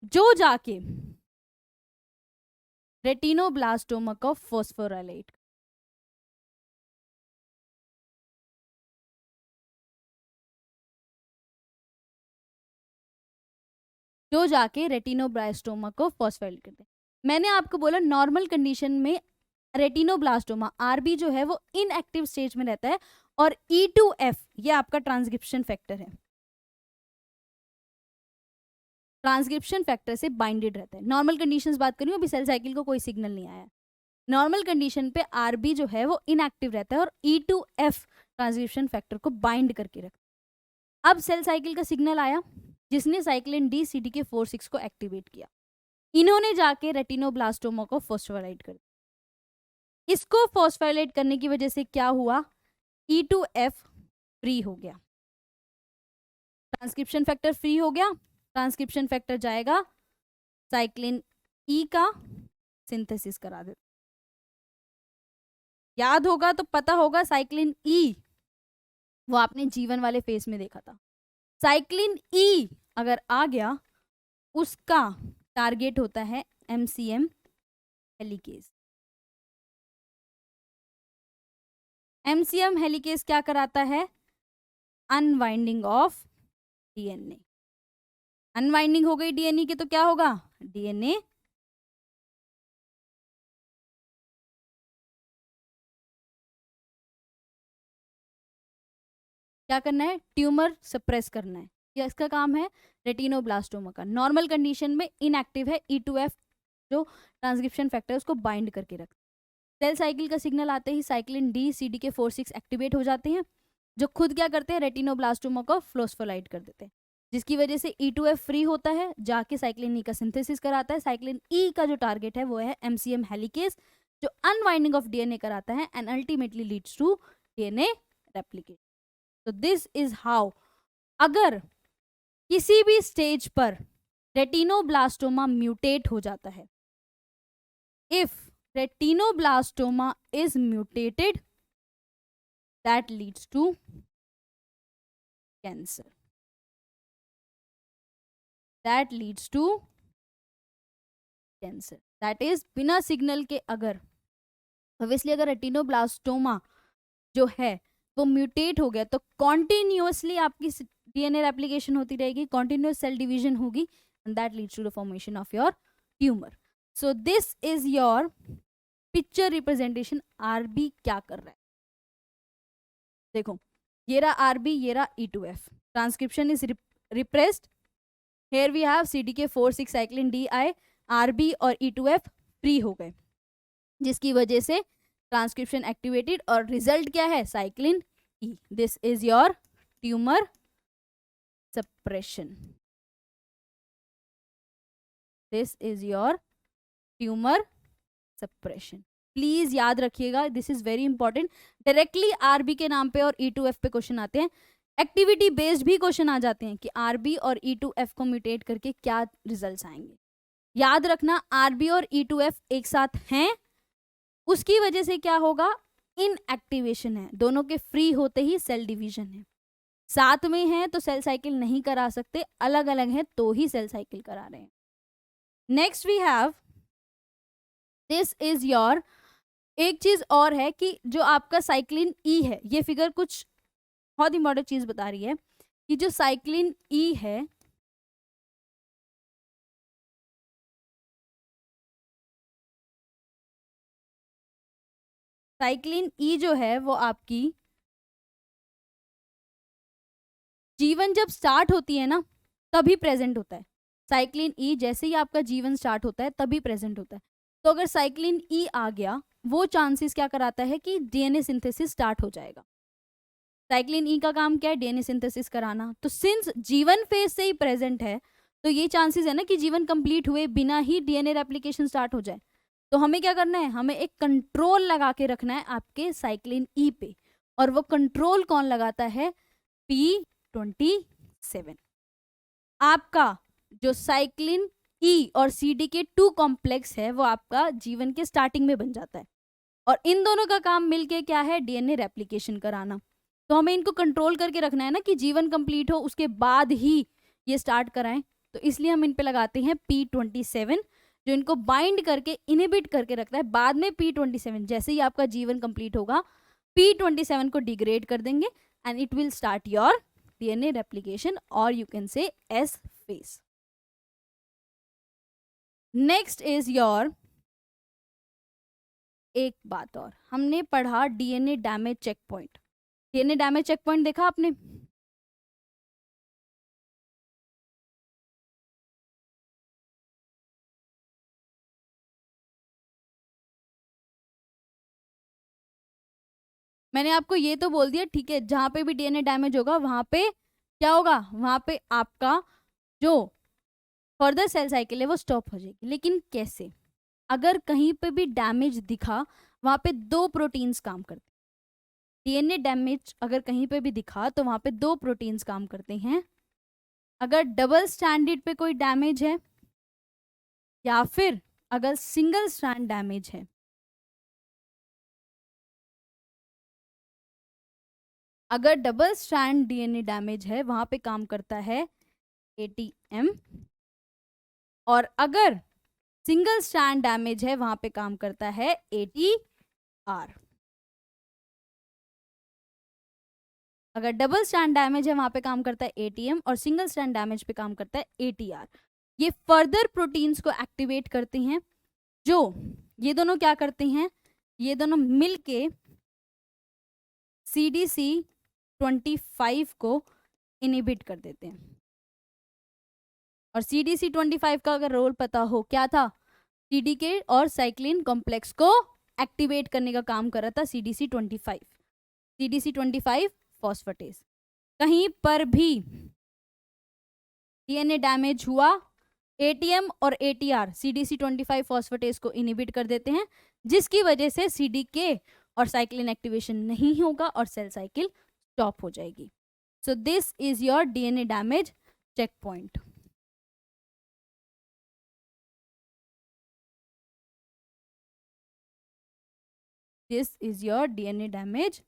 जो जाके रेटिनोब्लास्टोमा को फॉस्फोराइलेट, जो जाके रेटिनोब्लास्टोमा को फॉस्फोराइलेट करते हैं। मैंने आपको बोला नॉर्मल कंडीशन में रेटिनोब्लास्टोमा आरबी जो है वो इनएक्टिव स्टेज में रहता है और E2F ये आपका ट्रांसक्रिप्शन फैक्टर है, ट्रांसक्रिप्शन फैक्टर से बाइंडेड रहता है। नॉर्मल कंडीशंस बात करूं, अभी सेल साइकिल को कोई सिग्नल नहीं आया। नॉर्मल कंडीशन पे आरबी जो है वो इनएक्टिव रहता है और E2F ट्रांसक्रिप्शन फैक्टर को बाइंड करके रखता है। अब सेल साइकिल का सिग्नल आया जिसने साइक्लिन डी CDK4/6 को एक्टिवेट किया। इन्होंने जाके रेटिनोब्लास्टोमा को फॉस्फोराइलेट कर दिया। इसको फॉस्फोराइलेट करने की वजह से क्या हुआ? E2F फ्री हो गया, ट्रांसक्रिप्शन फैक्टर फ्री हो गया। ट्रांसक्रिप्शन फैक्टर जाएगा साइक्लिन ई का सिंथेसिस करा देता। याद होगा तो पता होगा साइक्लिन ई वो आपने जीवन वाले फेस में देखा था। साइक्लिन ई अगर आ गया उसका टारगेट होता है MCM हेलिकेज। MCM हेलिकेज क्या कराता है? Unwinding of DNA। अनवाइंडिंग हो गई DNA की तो क्या होगा? DNA क्या करना है? ट्यूमर सप्रेस करना है। ये इसका काम है रेटिनोब्लास्टोमा का। नॉर्मल कंडीशन में इनएक्टिव है, E2F जो ट्रांसक्रिप्शन फैक्टर है उसको बाइंड करके रखता है। सेल साइकिल का सिग्नल आते ही साइक्लिन डी CDK4/6 एक्टिवेट हो जाते हैं, जो खुद क्या करते हैं? रेटिनोब्लास्टोमा को फ्लोस्फोलाइट कर देते हैं, जिसकी वजह से E2F फ्री होता है, जाके साइक्लिन ई का सिंथेसिस कराता है। साइक्लिन ई का जो टारगेट है वो है MCM हेलिकेज, जो अनवाइंडिंग ऑफ DNA कराता है and ultimately leads to DNA replication. तो दिस इज हाउ अगर किसी भी स्टेज पर रेटिनोब्लास्टोमा म्यूटेट हो जाता है, if retinoblastoma is mutated that leads to cancer, that leads to cancer. That is बिना सिग्नल के अगर ऑब्वियसली अगर रेटिनोब्लास्टोमा जो है वो म्यूटेट हो गया तो कॉन्टिन्यूअसली आपकी डीएनए रेप्लिकेशन होती रहेगी, कॉन्टिन्यूस सेल डिवीजन होगी, and that leads to the formation of your tumour. So this is your picture representation. RB क्या कर रहा है, देखो ये रहा आरबी, ये रहा E2F. Transcription is repressed. Here we have CDK4/6 cyclin DI. RB और E2F फ्री हो गए, जिसकी वजह से ट्रांसक्रिप्शन एक्टिवेटेड, और रिजल्ट क्या है, cyclin E. This is your tumour suppression. This is your tumour suppression. Please याद रखिएगा, this is very important. Directly RB के नाम पे और E2F पे क्वेश्चन आते हैं. एक्टिविटी बेस्ड भी क्वेश्चन आ जाते हैं कि आरबी और E2F को म्यूटेट करके क्या रिजल्ट्स आएंगे. याद रखना, आरबी और E2F एक साथ हैं, उसकी वजह से क्या होगा, इनएक्टिवेशन है. दोनों के फ्री होते ही सेल डिवीजन है. साथ में है तो सेल साइकिल नहीं करा सकते, अलग अलग है तो ही सेल साइकिल करा रहे हैं. Next we have, this is your, एक चीज और है कि जो आपका साइक्लिन E है, ये फिगर कुछ बहुत इंपॉर्टेंट चीज बता रही है कि जो साइक्लिन E है, साइक्लिन E जो है वो आपकी जीवन जब स्टार्ट होती है ना तभी प्रेजेंट होता है. साइक्लिन E जैसे ही आपका जीवन स्टार्ट होता है तभी प्रेजेंट होता है. तो अगर साइक्लिन E आ गया, वो चांसेस क्या कराता है कि डीएनए सिंथेसिस स्टार्ट हो जाएगा. साइक्लिन E का काम क्या है, डीएनए सिंथेसिस कराना. तो सिंस जीवन फेज से ही प्रेजेंट है, तो ये चांसेस है ना कि जीवन कंप्लीट हुए बिना ही डीएनए रेप्लिकेशन स्टार्ट हो जाए. तो हमें क्या करना है, हमें एक कंट्रोल लगा के रखना है आपके साइक्लिन E पे. और वो कंट्रोल कौन लगाता है, P27. आपका जो साइक्लिन E और CDK2 कॉम्प्लेक्स है वो आपका जीवन के स्टार्टिंग में बन जाता है, और इन दोनों का काम मिलके क्या है, डीएनए रेप्लिकेशन कराना. तो हमें इनको कंट्रोल करके रखना है ना कि जीवन कंप्लीट हो उसके बाद ही ये स्टार्ट कराएं. तो इसलिए हम इन पे लगाते हैं P27, जो इनको बाइंड करके इनहिबिट करके रखता है. बाद में P27 जैसे ही आपका जीवन कंप्लीट होगा, P27 को डिग्रेड कर देंगे and it will start your DNA replication, और you can say S phase. Next is your, एक बात और, हमने पढ़ा DNA damage check point. DNA damage check point देखा आपने, मैंने आपको ये तो बोल दिया, ठीक है, जहां पे भी डीएनए डैमेज होगा वहां पे क्या होगा, वहां पे आपका जो फर्दर सेल साइकिल है वो स्टॉप हो जाएगी. लेकिन कैसे, अगर कहीं पे भी डैमेज दिखा, वहां पे दो प्रोटीन्स काम करते हैं. डीएनए डैमेज अगर कहीं पे भी दिखा तो वहां पे दो प्रोटीन्स काम करते हैं. अगर डबल स्ट्रैंडेड पे कोई डैमेज है, या फिर अगर सिंगल स्ट्रैंड डैमेज है. अगर डबल स्ट्रैंड डीएनए डैमेज है, वहां पे काम करता है ATM, और अगर सिंगल स्ट्रैंड डैमेज है, वहां पे काम करता है ATR. अगर डबल स्ट्रैंड डैमेज है, वहां पे काम करता है ATM, और सिंगल स्ट्रैंड डैमेज पे काम करता है ATR. ये फर्दर प्रोटीन्स को एक्टिवेट करते हैं, जो ये दोनों क्या करते हैं, ये दोनों मिलके CDC25 को इनहिबिट कर देते हैं. और CDC25 का अगर रोल पता हो, क्या था, CDK और साइक्लिन कॉम्प्लेक्स को एक्टिवेट करने का काम कर रहा था CDC25. CDC25 phosphatase. कहीं पर भी डीएनए डैमेज हुआ, ATM और ATR CDC25 फॉस्फेटेज को इनहिबिट कर देते हैं, जिसकी वजह से CDK और साइक्लिन एक्टिवेशन नहीं होगा और सेल साइकिल स्टॉप हो जाएगी. So this is your DNA damage check point. This is your DNA damage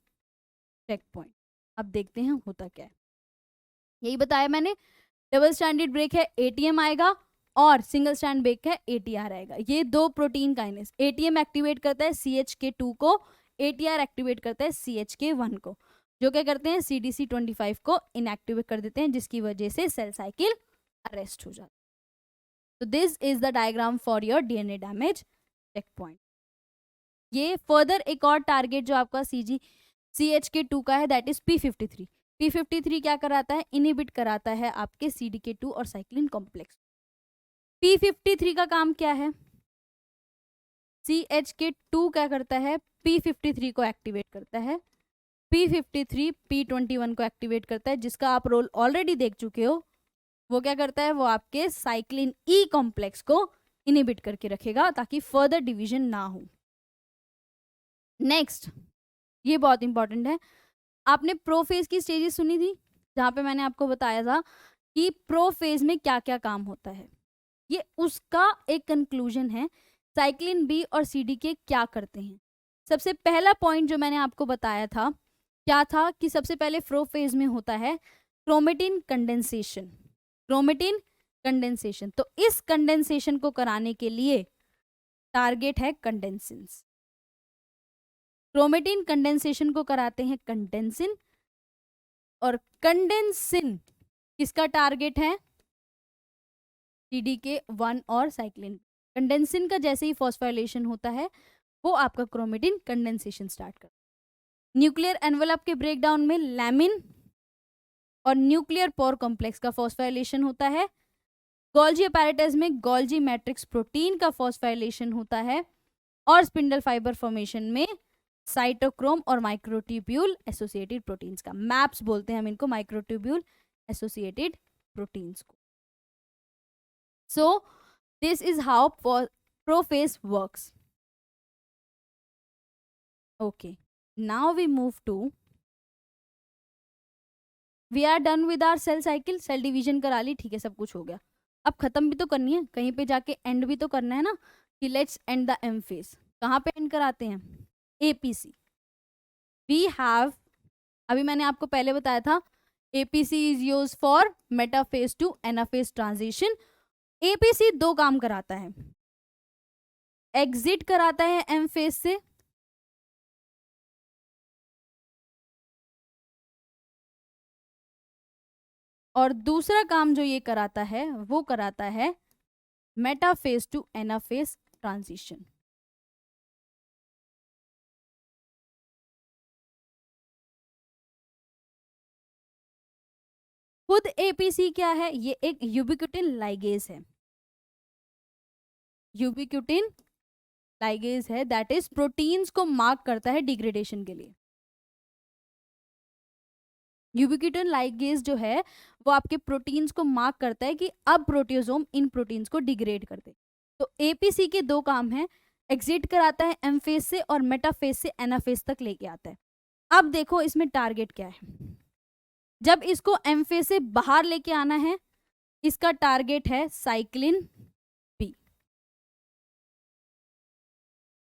check point. अब देखते हैं होता क्या है. यही बताया मैंने, डबल स्ट्रैंडेड ब्रेक है ATM आएगा, और सिंगल स्ट्रैंड ब्रेक है ATR आएगा. ये दो प्रोटीन काइनेस, ATM एक्टिवेट करता है CHK2 को, ATR एक्टिवेट करता है CHK1 को. जो क्या करते हैं, CDC25 को इनएक्टिवेट कर देते हैं, जिसकी वजह से सेल साइकिल अरेस्ट हो जाता है। तो this is the diagram for your DNA damage check point. ये फर्दर एक और टारगेट जो आपका CHK2 का है, दैट इज P53। P53 क्या कराता है, इनिबिट कराता है आपके CDK2 और साइक्लिन कॉम्प्लेक्स। P53 का काम क्या है, CHK2 क्या करता है, P53 को एक्टिवेट करता है, P53 P21 को एक्टिवेट करता है, जिसका आप रोल ऑलरेडी देख चुके हो। वो क्या करता है, वो आपके साइक्लिन E कॉम्प्लेक्स को इनिबिट करके रखेगा ताकि फर्दर डिवीजन ना हो। नेक्स्ट, ये बहुत इंपॉर्टेंट है, आपने प्रोफेज की स्टेजेस सुनी थी, जहां पे मैंने आपको बताया था कि प्रोफेज में क्या क्या काम होता है। ये उसका एक कंक्लूजन है, साइक्लिन बी और CDK क्या करते हैं। सबसे पहला पॉइंट जो मैंने आपको बताया था क्या था, कि सबसे पहले प्रोफेज में होता है क्रोमेटिन कंडेंसेशन। क्रोमेटिन कंडेंसेशन, तो इस कंडेंसेशन को कराने के लिए टारगेट है कंडेंसिन्स। क्रोमेटिन कंडेंसेशन को कराते हैं कंडेंसिन, और कंडेंसिन किसका टारगेट है, CDK1 और साइक्लिन। कंडेंसिन का जैसे ही फॉस्फोराइलेशन होता है, वो आपका क्रोमेटिन कंडेंसेशन स्टार्ट करता है। न्यूक्लियर एनवेलप के ब्रेकडाउन में लैमिन और न्यूक्लियर पोर कॉम्प्लेक्स का फॉस्फोराइलेशन होता है। गोल्जी अपैरेटस में गोल्जी मैट्रिक्स प्रोटीन का फॉस्फोराइलेशन होता है, और स्पिंडल फाइबर फॉर्मेशन में साइटोक्रोम और माइक्रोट्यूब्यूल एसोसिएटेड प्रोटीन्स का, मैप्स बोलते हैं हम इनको, माइक्रोट्यूब्यूल एसोसिएटेड प्रोटीन्स को। So this is how prophase works. Okay, now we move to, we are done with our cell cycle. Cell division करा ली, ठीक है, सब कुछ हो गया। अब खत्म भी तो करनी है, कहीं पे जाके एंड भी तो करना है ना, कि let's end the M phase. कहाँ पे एंड कराते हैं, APC। वी हैव, अभी मैंने आपको पहले बताया था, APC is use for metaphase to anaphase transition. APC दो काम कराता है, एग्जिट कराता है एम फेज से, और दूसरा काम जो ये कराता है वो कराता है मेटाफेज टू एनाफेज ट्रांजिशन। खुद APC क्या है, ये एक यूबिक्यूटिन लाइगेज है। यूबिक्यूटिन लाइगेज है, दैट इज प्रोटीन्स को मार्क करता है डिग्रेडेशन के लिए। यूबिक्यूटिन लाइगेज जो है वो आपके प्रोटीन्स को मार्क करता है कि अब प्रोटियोसोम इन प्रोटीन्स को डिग्रेड कर दे। तो APC के दो काम हैं, एग्जिट कराता है एम फेज से, और मेटाफेज से एनाफेज तक लेके आता है। अब देखो इसमें टारगेट क्या है, जब इसको एम फेज से बाहर लेके आना है, इसका टारगेट है साइक्लिन बी।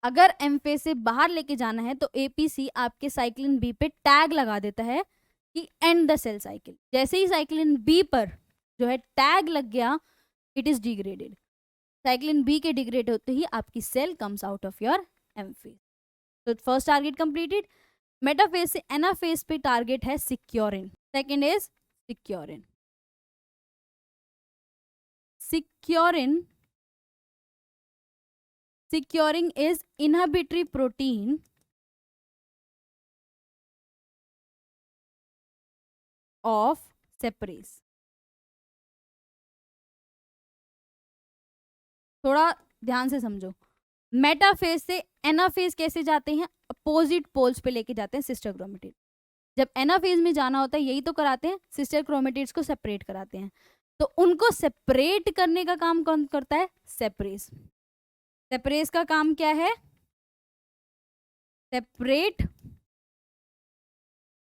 अगर एम फेज से बाहर लेके जाना है तो APC आपके साइक्लिन बी पे टैग लगा देता है कि एंड द सेल साइकिल। जैसे ही साइक्लिन बी पर जो है टैग लग गया, it is degraded. Cyclin B के डिग्रेड होते ही आपकी cell comes out of your M phase. तो फर्स्ट टारगेट कंप्लीटेड। मेटाफेज से एनाफेज पे टारगेट है securin, second is securin. Securin, securing is inhibitory protein of separase। थोड़ा ध्यान से समझो, मेटाफेज से एनाफेज कैसे जाते हैं, अपोजिट पोल्स पे लेके जाते हैं सिस्टर क्रोमेटिड। जब एनाफेज में जाना होता है यही तो कराते हैं, सिस्टर क्रोमेटिड्स को सेपरेट कराते हैं। तो उनको सेपरेट करने का काम कौन करता है, सेपरेज। सेपरेज का काम क्या है, सेपरेट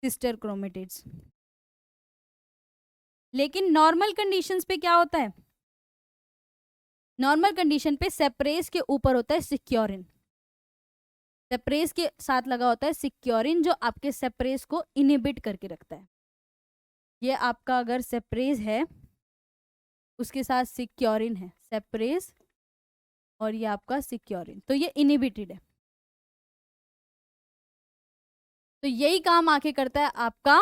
सिस्टर क्रोमेटिड्स। लेकिन नॉर्मल कंडीशंस पे क्या होता है, नॉर्मल कंडीशन पे सेपरेज के ऊपर होता है सिक्योरिन। सेपरेज के साथ लगा होता है सिक्योरिन, जो आपके सेपरेज को इनिबिट करके रखता है। ये आपका अगर सेपरेज है उसके साथ सिक्योरिन है, सेपरेज और ये आपका सिक्योरिन, तो ये इनिबिटेड है। तो यही काम आके करता है आपका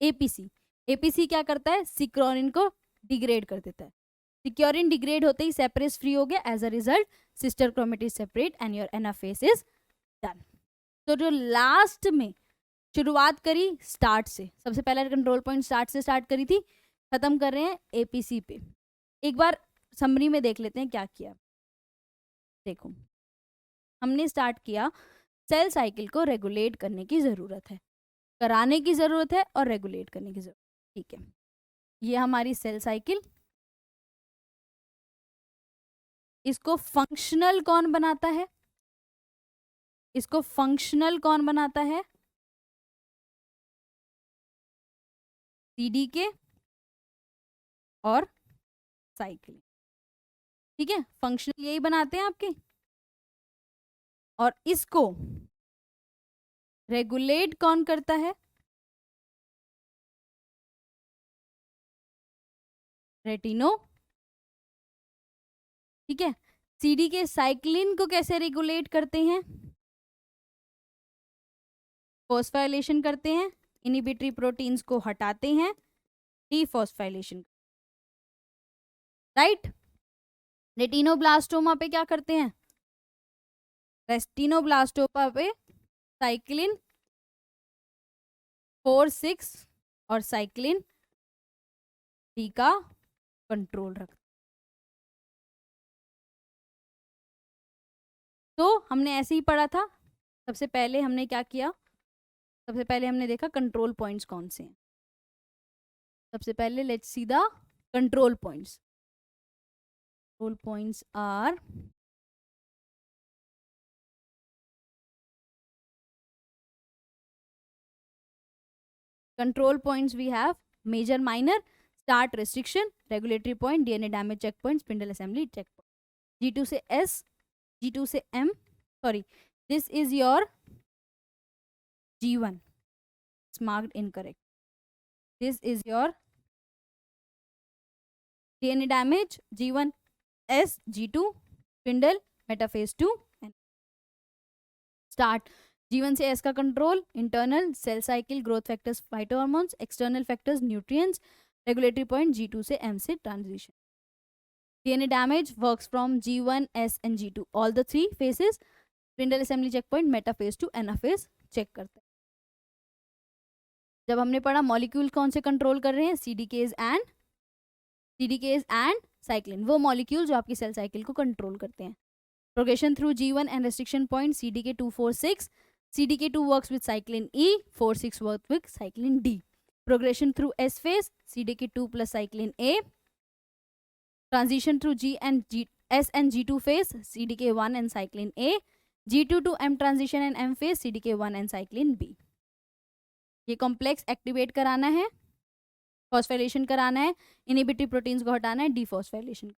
एपीसी। एपीसी क्या करता है, सिक्योरिन को डिग्रेड कर देता है। सिक्योरिन डिग्रेड होते ही सेपरेस फ्री हो गया, as a result sister chromatid separate and your anaphase is done. तो जो लास्ट में शुरुआत करी स्टार्ट से, सबसे पहला कंट्रोल पॉइंट स्टार्ट से स्टार्ट करी थी, खत्म कर रहे हैं एपीसी पे। एक बार समरी में देख लेते हैं क्या किया। देखो, हमने स्टार्ट किया सेल साइकिल को रेगुलेट करने की जरूरत है, कराने की जरूरत है और रेगुलेट करने की जरूरत। ठीक है, ये हमारी सेल साइकिल। इसको फंक्शनल कौन बनाता है, इसको फंक्शनल कौन बनाता है, सीडीके और साइकिल। ठीक है, फंक्शनल यही बनाते हैं आपके। और इसको रेगुलेट कौन करता है, रेटिनो। ठीक है, सीडीके साइक्लिन को कैसे रेगुलेट करते हैं, फॉस्फोराइलेशन करते हैं, इनिबिटरी प्रोटीन्स को हटाते हैं, डीफॉस्फोराइलेशन। राइट। रेटिनोब्लास्टोमा पे क्या करते हैं, रेटिनोब्लास्टोमा पे साइक्लिन 4-6 और साइक्लिन डी का कंट्रोल रख। तो हमने ऐसे ही पढ़ा था। सबसे पहले हमने क्या किया, सबसे पहले हमने देखा कंट्रोल पॉइंट्स कौन से हैं। सबसे पहले let's see the control points. Control points are control points we have major, minor, start, restriction, regulatory point, DNA damage checkpoint, spindle assembly checkpoint, G2 से S, G2 से M, sorry, this is your G1, it's marked incorrect, this is your DNA damage, G1 S, G2 spindle, metaphase 2 and start। G1 से S का control, internal cell cycle, growth factors, phytohormones, external factors, nutrients, regulatory point G2 से M से transition. DNA damage works from G1, S and G2, all the three phases, spindle assembly checkpoint, metaphase 2, anaphase check करते हैं। जब हमने पढ़ा molecule कौन से control कर रहे हैं, सीडीकेज एंड साइक्लिन, वो मॉलिक्यूल जो आपकी सेल साइकिल को कंट्रोल करते हैं। Progression through G1 and restriction point CDK2, 4, 6, CDK2 works with cyclin E, 4, 6 works with cyclin D. Progression through S phase, CDK2 plus cyclin A. Transition through S and G2 phase, CDK1 and cyclin A. G2 to M transition and M phase, CDK1 and cyclin B. ये complex activate कराना है, phosphorylation कराना है, inhibitory proteins को हटाना है, dephosphorylation.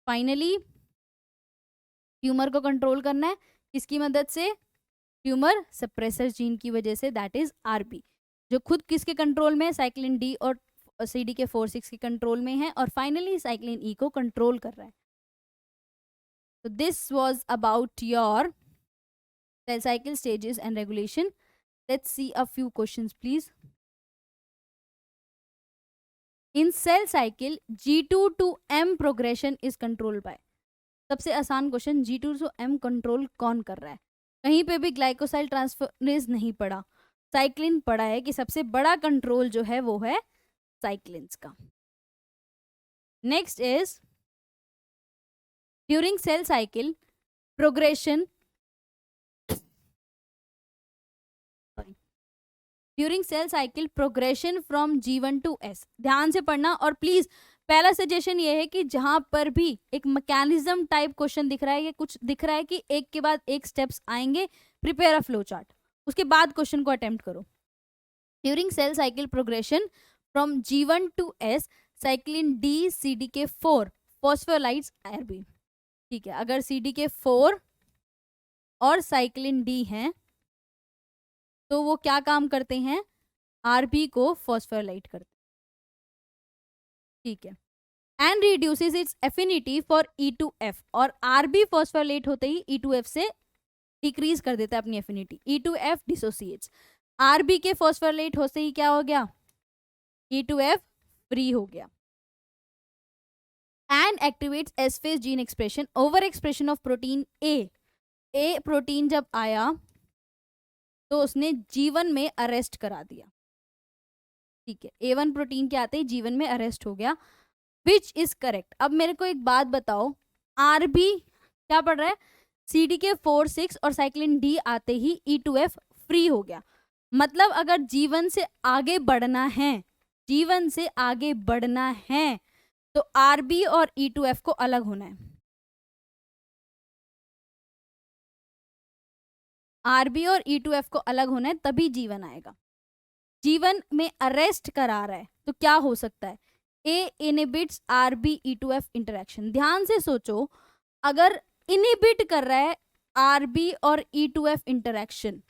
Finally tumour को control करना है, किसकी मदद से, ट्यूमर सप्रेसर जीन की वजह से, दैट इज आरबी, जो खुद किसके कंट्रोल में है, साइक्लिन डी और CDK 4-6 के कंट्रोल में है, और फाइनली साइक्लिन ई को कंट्रोल कर रहा है। तो this was about your cell cycle stages and regulation. Let's see a few questions please. In cell cycle G2 to M progression is controlled by. सबसे आसान question, G2 to M control कौन कर रहा है? कहीं पे भी ग्लाइकोसाइल ट्रांसफरेज नहीं पड़ा, साइक्लिन पड़ा है कि सबसे बड़ा कंट्रोल जो है वो है साइक्लिन्स का। Next is during cell cycle progression, during cell cycle progression from G1 to S। ध्यान से पढ़ना, और प्लीज पहला सजेशन ये है कि जहां पर भी एक मैकेनिज्म टाइप क्वेश्चन दिख रहा है, या कुछ दिख रहा है कि एक के बाद एक स्टेप्स आएंगे, प्रिपेयर अ फ्लो चार्ट, उसके बाद क्वेश्चन को अटेम्प्ट करो। During cell cycle progression from G1 to S, cyclin D, CDK 4 phosphorylates RB. ठीक है, अगर CDK 4 और साइक्लिन D हैं तो वो क्या काम करते हैं, आरबी को फॉस्फोराइलेट करते हैं। ठीक है, and reduces it's affinity for E2F, और आरबी फॉस्फोराइलेट होते ही E2F से डिक्रीज कर देता है अपनी एफिनिटी. E2F dissociates. RB के फॉस्फोराइलेट होते ही क्या हो गया? E2F फ्री हो गया. And activates S phase gene expression. Over expression of protein A protein जब आया तो उसने जीवन में अरेस्ट करा दिया. ठीक है, A1 प्रोटीन के आते ही जीवन में अरेस्ट हो गया. Which is correct. अब मेरे को एक बात बताओ, RB क्या पढ़ रहा है? CDK4 6 और साइक्लिन D आते ही E2F फ्री हो गया. मतलब अगर जीवन से आगे बढ़ना है, जीवन से आगे बढ़ना है तो RB और E2F को अलग होना है. RB और E2F को अलग होना है तभी जीवन आएगा. जीवन में अरेस्ट करा रहा है तो क्या हो सकता है? A inhibits RB E2F interaction. ध्यान से सोचो, अगर इनहिबिट कर रहा है RB और E2F इंटरेक्शन,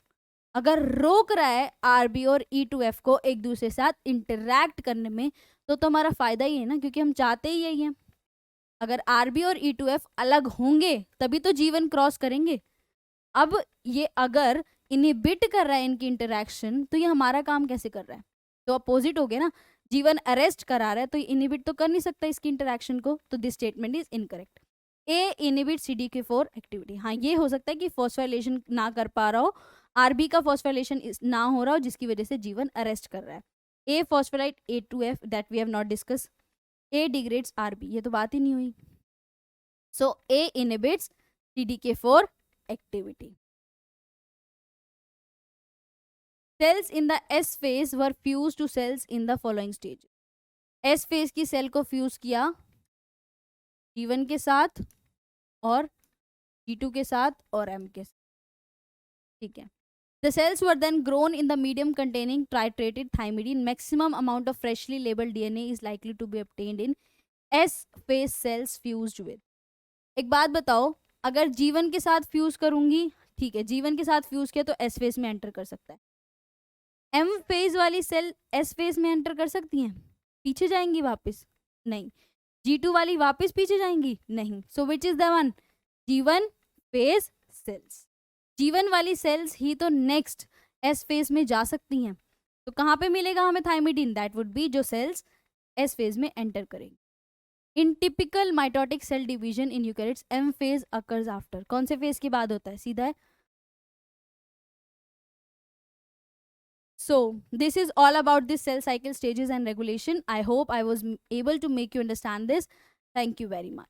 अगर रोक रहा है RB और E2F को एक दूसरे साथ इंटरैक्ट करने में, तो हमारा फायदा ही है ना, क्योंकि हम चाहते ही यही हैं. अगर RB और E2F अलग होंगे तभी तो जीवन क्रॉस करेंगे. अब ये अगर इनहिबिट कर रहा है इनकी इंटरैक्शन, तो ये हमारा काम कैसे कर रहा है? तो अपोजिट हो गया ना. जीवन अरेस्ट करा रहा है तो इनहिबिट तो कर नहीं सकता इसकी इंटरैक्शन को. तो this statement is incorrect. A inhibit CDK4 activity. हाँ, ये हो सकता है कि फॉस्फोराइलेशन ना कर पा रहा हो, RB का फॉस्फोराइलेशन ना हो रहा हो, जिसकी वजह से जीवन अरेस्ट कर रहा है. A phosphorylates A2F that we have not discuss. A degrades RB, ये तो बात ही नहीं हुई. So a inhibits CDK4 activity. Cells in the S phase were fused to cells in the following stages. S phase की cell को fuse किया G1 के साथ और G2 के साथ और M के साथ. ठीक है. The cells were then grown in the medium containing titrated thymidine. Maximum amount of freshly labeled DNA is likely to be obtained in S phase cells fused with. एक बात बताओ, अगर G1 के साथ फ्यूज करूंगी, ठीक है, G1 के साथ फ्यूज किया तो S फेज में एंटर कर सकता है. M फेज वाली सेल S फेज में एंटर कर सकती हैं? पीछे जाएंगी वापस? नहीं. G2 वाली वापस पीछे जाएंगी? नहीं. So which is the one? G1 phase cells. G1 वाली सेल्स ही तो नेक्स्ट S फेज में जा सकती हैं. तो कहाँ पे मिलेगा हमें थाइमिडीन? दैट वुड बी जो सेल्स S फेज में एंटर करेंगी. In typical mitotic cell division in eukaryotes M phase occurs after. कौन से फेज के बाद होता है? सीधा है. So this is all about this cell cycle stages and regulation. I hope I was able to make you understand this. Thank you very much.